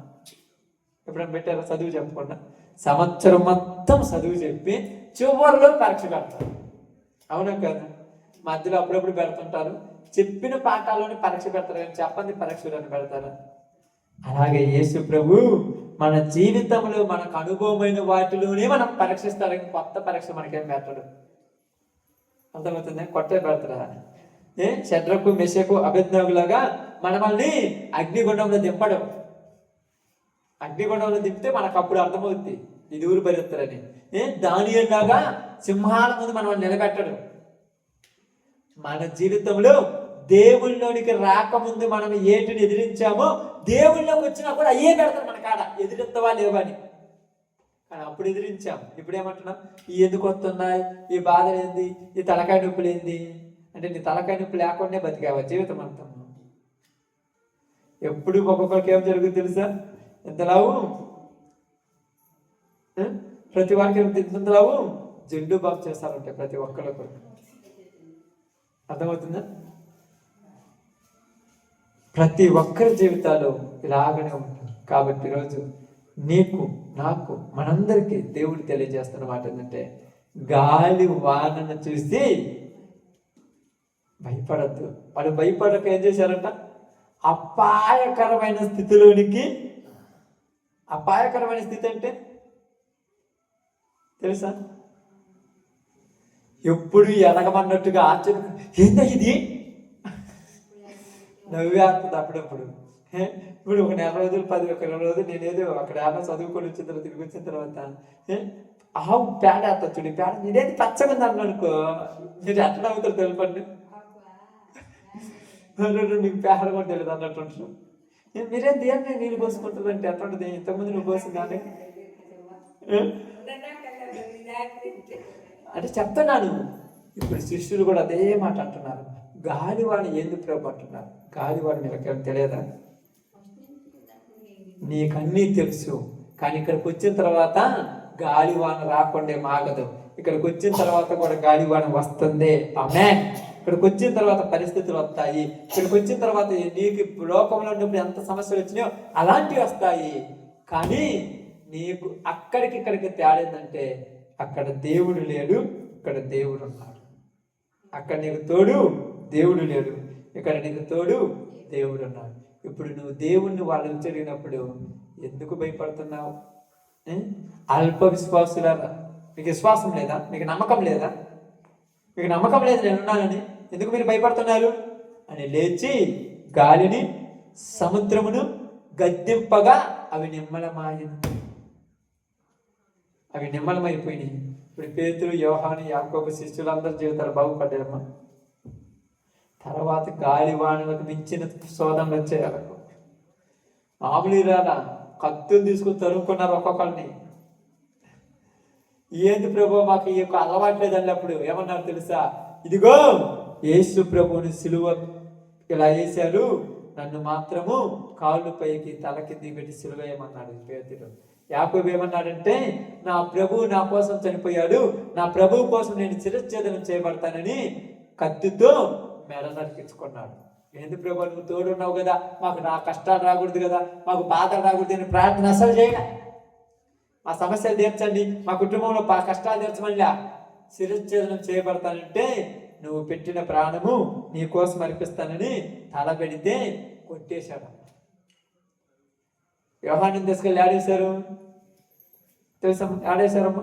ఎప్పుడైనా పెట్టారా? చదువు చెప్పకుండా సంవత్సరం మొత్తం చదువు చెప్పి చివరిలో పరీక్ష పెడతారు. అవునా కదా? మధ్యలో అప్పుడప్పుడు పెడుతుంటారు, చెప్పిన పాఠాల్లోని పరీక్ష పెడతారు, కానీ చెప్పండి పరీక్షలను పెడతారు. అలాగే యేసు ప్రభు మన జీవితంలో మనకు అనుభవమైన వాటిలోనే మనం పరీక్షిస్తారు, కొత్త పరీక్ష మనకేం పెట్టడు. అర్థమవుతుంది? కొత్త పెడతారా? శద్రకు మెషకు అబేద్నెగోలాగా మనల్ని అగ్నిగుండంలో దింపడం. అగ్నిగుండంలో దింపితే మనకు అప్పుడు అర్థమవుతుంది ఇది ఊరు భరిస్తారని. దానియేలులాగా సింహాల ముందు మనం నిలబెట్టడం. మన జీవితంలో దేవుళ్ళలోనికి రాకముందు మనం ఏటిని ఎదిరించామో దేవుళ్ళలోకి వచ్చినా కూడా అయ్యే పెడతారు మన కాడ, ఎదిరిస్తావా లేవని. కానీ అప్పుడు ఎదిరించాం, ఇప్పుడు ఏమంటున్నాం? ఈ ఎందుకు వస్తున్నాయి, ఈ బాధ ఏంది, ఈ తలకాయ నొప్పులు ఏంది అంటే నీ తలకాయ నొప్పి లేకుండా బతికావా జీవితం అంతా? ఎప్పుడు ఒక్కొక్కరికి ఏం జరుగుతుంది తెలుసా? ఎంతలావు ప్రతి వారికి ఎంతలావు జెండు బాబు చేస్తారంటే ప్రతి ఒక్కరికి. అర్థమవుతుందా? ప్రతి ఒక్కరి జీవితాలు ఇలాగనే ఉంటుంది. కాబట్టి ఈరోజు నీకు నాకు మనందరికీ దేవుడు తెలియజేస్తున్న మాట ఏంటంటే, గాలి వానను చూసి భయపడద్దు. వాళ్ళు భయపడక ఏం చేశారంట? అపాయకరమైన స్థితిలోనికి. అపాయకరమైన స్థితి అంటే తెలుసా? ఎప్పుడు ఎదగమన్నట్టుగా ఆశ్చర్యం, ఏందా ఇది నవ్వేస్తుంది అప్పుడప్పుడు. ఇప్పుడు ఒక 4 రోజులు 10 రోజులు నేనేదో అక్కడ చదువుకొని వచ్చిన తర్వాత తిరిగి వచ్చిన తర్వాత ఆవు పేడ వేస్తా చూడు, పేడ నేనేది పచ్చగా ఉంది అనుకో, మీరు ఎట్లా అవుతారు తెలుపండి. మీకు పేడ కూడా తెలియదు అన్నట్టు. మీరేం దేన్ని నీళ్ళు పోసుకుంటారంటే ఎట్లా ఉంటుంది? ఇంతకుముందు నువ్వు పోసిందాన్ని అంటే చెప్తున్నాను. ఇప్పుడు శిష్యులు కూడా అదే మాట అంటున్నారు, గాలివాణి ఎందుకు ప్రభు అంటున్నారు. గాలివాణి మీకు తెలియదా? నీకన్నీ తెలుసు, కానీ ఇక్కడికి వచ్చిన తర్వాత గాలివాన రాకుండా ఆగదు. ఇక్కడికి వచ్చిన తర్వాత కూడా గాలివాన వస్తుంది. ఆమేన్. ఇక్కడికి వచ్చిన తర్వాత పరిస్థితులు వస్తాయి. ఇక్కడికి వచ్చిన తర్వాత నీకు లోకంలో ఉన్నప్పుడు ఎంత సమస్యలు వచ్చినాయో అలాంటివి వస్తాయి. కానీ నీకు అక్కడికి ఇక్కడికి తేడా ఏంటంటే అక్కడ దేవుడు లేడు, ఇక్కడ దేవుడు ఉన్నాడు. అక్కడ నీకు తోడు దేవుడు లేడు, ఇక్కడ నీకు తోడు దేవుడు ఉన్నాడు. ఇప్పుడు నువ్వు దేవుణ్ణి వాళ్ళు జరిగినప్పుడు ఎందుకు భయపడుతున్నావు? అల్ప విశ్వాసులారా, మీకు విశ్వాసం లేదా? మీకు నమ్మకం లేదా? మీకు నమ్మకం లేదు నేను ఉన్నానని ఎందుకు మీరు భయపడుతున్నారు అని లేచి గాలిని సముద్రమును గద్దింపగా అవి నిమ్మలమాయను. అవి నిమ్మలమైపోయినాయి. ఇప్పుడు పేతురు, యోహాను, యాకోబు శిష్యులందరి జీవితాలు బాగుపడ్డారమ్మా. తర్వాత గాలి వానలకు మించిన శోధనలు వచ్చాయి. వాళ్ళకు మామూలు రాలా, కత్తులు తీసుకుని తరుముకున్నారు ఒక్కొక్కరిని. ఏంది ప్రభు మాకు ఈ యొక్క అలవాట్లేదు అన్నప్పుడు ఏమన్నారు తెలుసా? ఇదిగో యేసు ప్రభువుని సిలువ ఇలా వేశారు, నన్ను మాత్రము కాళ్ళు పైకి తల కింది పెట్టి సిలువ వేయమన్నాడు పేతురు. యాకోబు ఏమన్నాడంటే, నా ప్రభువు నా కోసం చనిపోయాడు, నా ప్రభువు కోసం నేను శిరచ్ఛేదనం చేయబడతానని కత్తితో మెడ నరికించుకున్నాడు. ఏంది ప్రభు నువ్వు తోడున్నావు కదా, మాకు నా కష్టాలు రాకూడదు కదా, మాకు బాధలు రాకూడదు అని ప్రార్థన అసలు చేయడా? మా సమస్యలు తీర్చండి, మా కుటుంబంలో కష్టాలు తీర్చమనిలా. శిరచ్ఛేదనం చేయబడతానంటే నువ్వు పెట్టిన ప్రాణము నీ కోసం అర్పిస్తానని తల పెడితే కొట్టేశాడు. యోహాను తీసుకెళ్ళి ఆడేశారు తెలుసా? ఆడేశారమ్మా.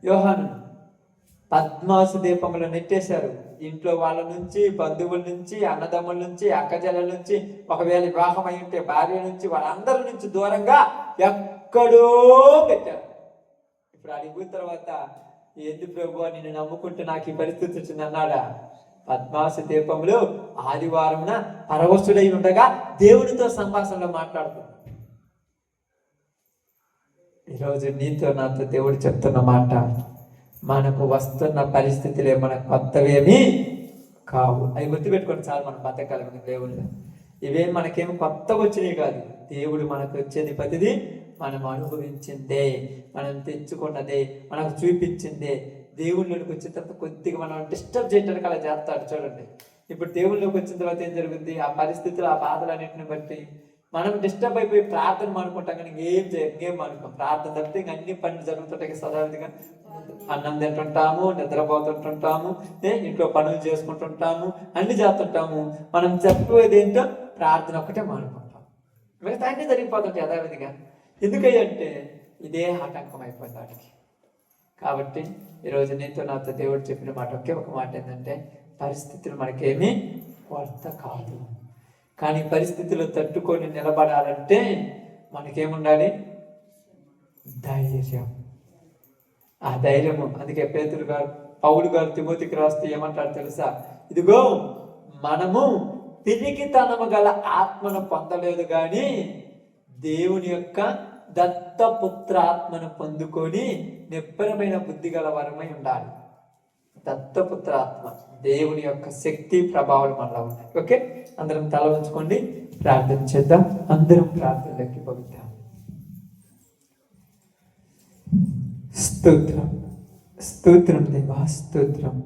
యోహాను పద్మాసు దీపంలో నెట్టేశారు. ఇంట్లో వాళ్ళ నుంచి, బంధువుల నుంచి, అన్నదమ్ముల నుంచి, అక్కజల నుంచి, ఒకవేళ వివాహం అయి ఉంటే భార్య నుంచి, వాళ్ళందరి నుంచి దూరంగా ఎక్కడో పెట్టారు. ఇప్పుడు అడిగిన తర్వాత ఏంది ప్రభు నిన్ను నమ్ముకుంటే నాకు ఈ పరిస్థితి వచ్చింది అన్నాడా? పద్మాసు దీపంలో ఆదివారమున పరవశుడై ఉండగా దేవునితో సంభాషణలో మాట్లాడుతున్నాడు. ఈరోజు నీతో నాతో దేవుడు చెప్తున్న మాట, మనకు వస్తున్న పరిస్థితులే మనకు కొత్తవేమీ కావు. అవి గుర్తుపెట్టుకోండి చాలు. మనం బతకాలి దేవుళ్ళు. ఇవేం మనకేం కొత్తగా వచ్చినాయి కాదు. దేవుడు మనకు వచ్చేది ప్రతిదీ మనం అనుభవించిందే, మనం తెచ్చుకున్నదే, మనకు చూపించిందే. దేవుళ్ళలోకి వచ్చిన తర్వాత కొద్దిగా మనం డిస్టర్బ్ చేయడానికి అలా చేస్తాడు. చూడండి, ఇప్పుడు దేవుళ్ళలోకి వచ్చిన తర్వాత ఏం జరుగుతుంది? ఆ పరిస్థితులు, ఆ బాధలు అన్నింటిని బట్టి మనం డిస్టర్బ్ అయిపోయి ప్రార్థన అనుకుంటాం, కానీ ఇంకేం అనుకోం. ప్రార్థన తప్పితే ఇంక అన్ని పనులు జరుగుతుంటాయి సదావిధిగా. అన్నం తింటుంటాము, నిద్రపోతుంటుంటాము, ఇంట్లో పనులు చేసుకుంటుంటాము, అన్ని చేస్తుంటాము. మనం చెప్పేది ఏంటో ప్రార్థన ఒక్కటే మానుకుంటాం, మిగతా అన్ని జరిగిపోతుంటాయి యథావిధిగా. ఎందుకంటే ఇదే ఆటంకం అయిపోయింది వాటికి. కాబట్టి ఈరోజు నీతో నాతో దేవుడు చెప్పిన మాట ఒకే ఒక మాట ఏంటంటే, పరిస్థితులు మనకేమీ కొత్త కాదు, కానీ పరిస్థితులు తట్టుకొని నిలబడాలంటే మనకేముండాలి? ధైర్యం. ఆ ధైర్యము, అందుకే పేతురు గారు, పౌలు గారు తిమోతికి రాస్తే ఏమంటారు తెలుసా? ఇదిగో మనము పిరికితనము గల ఆత్మను పొందలేదు కానీ దేవుని యొక్క దత్తపుత్ర ఆత్మను పొందుకొని నిబ్బరమైన బుద్ధి గల వరమై ఉండాలి. దత్తపుత్ర ఆత్మ, దేవుని యొక్క శక్తి ప్రభావాలు మనలో ఉన్నాయి. ఓకే, అందరం తల ఉంచుకోండి, ప్రార్థన చేద్దాం. అందరం ప్రార్థనలోకి పోతాం. స్తోత్రం, స్తోత్రం దేవా, స్తోత్రం.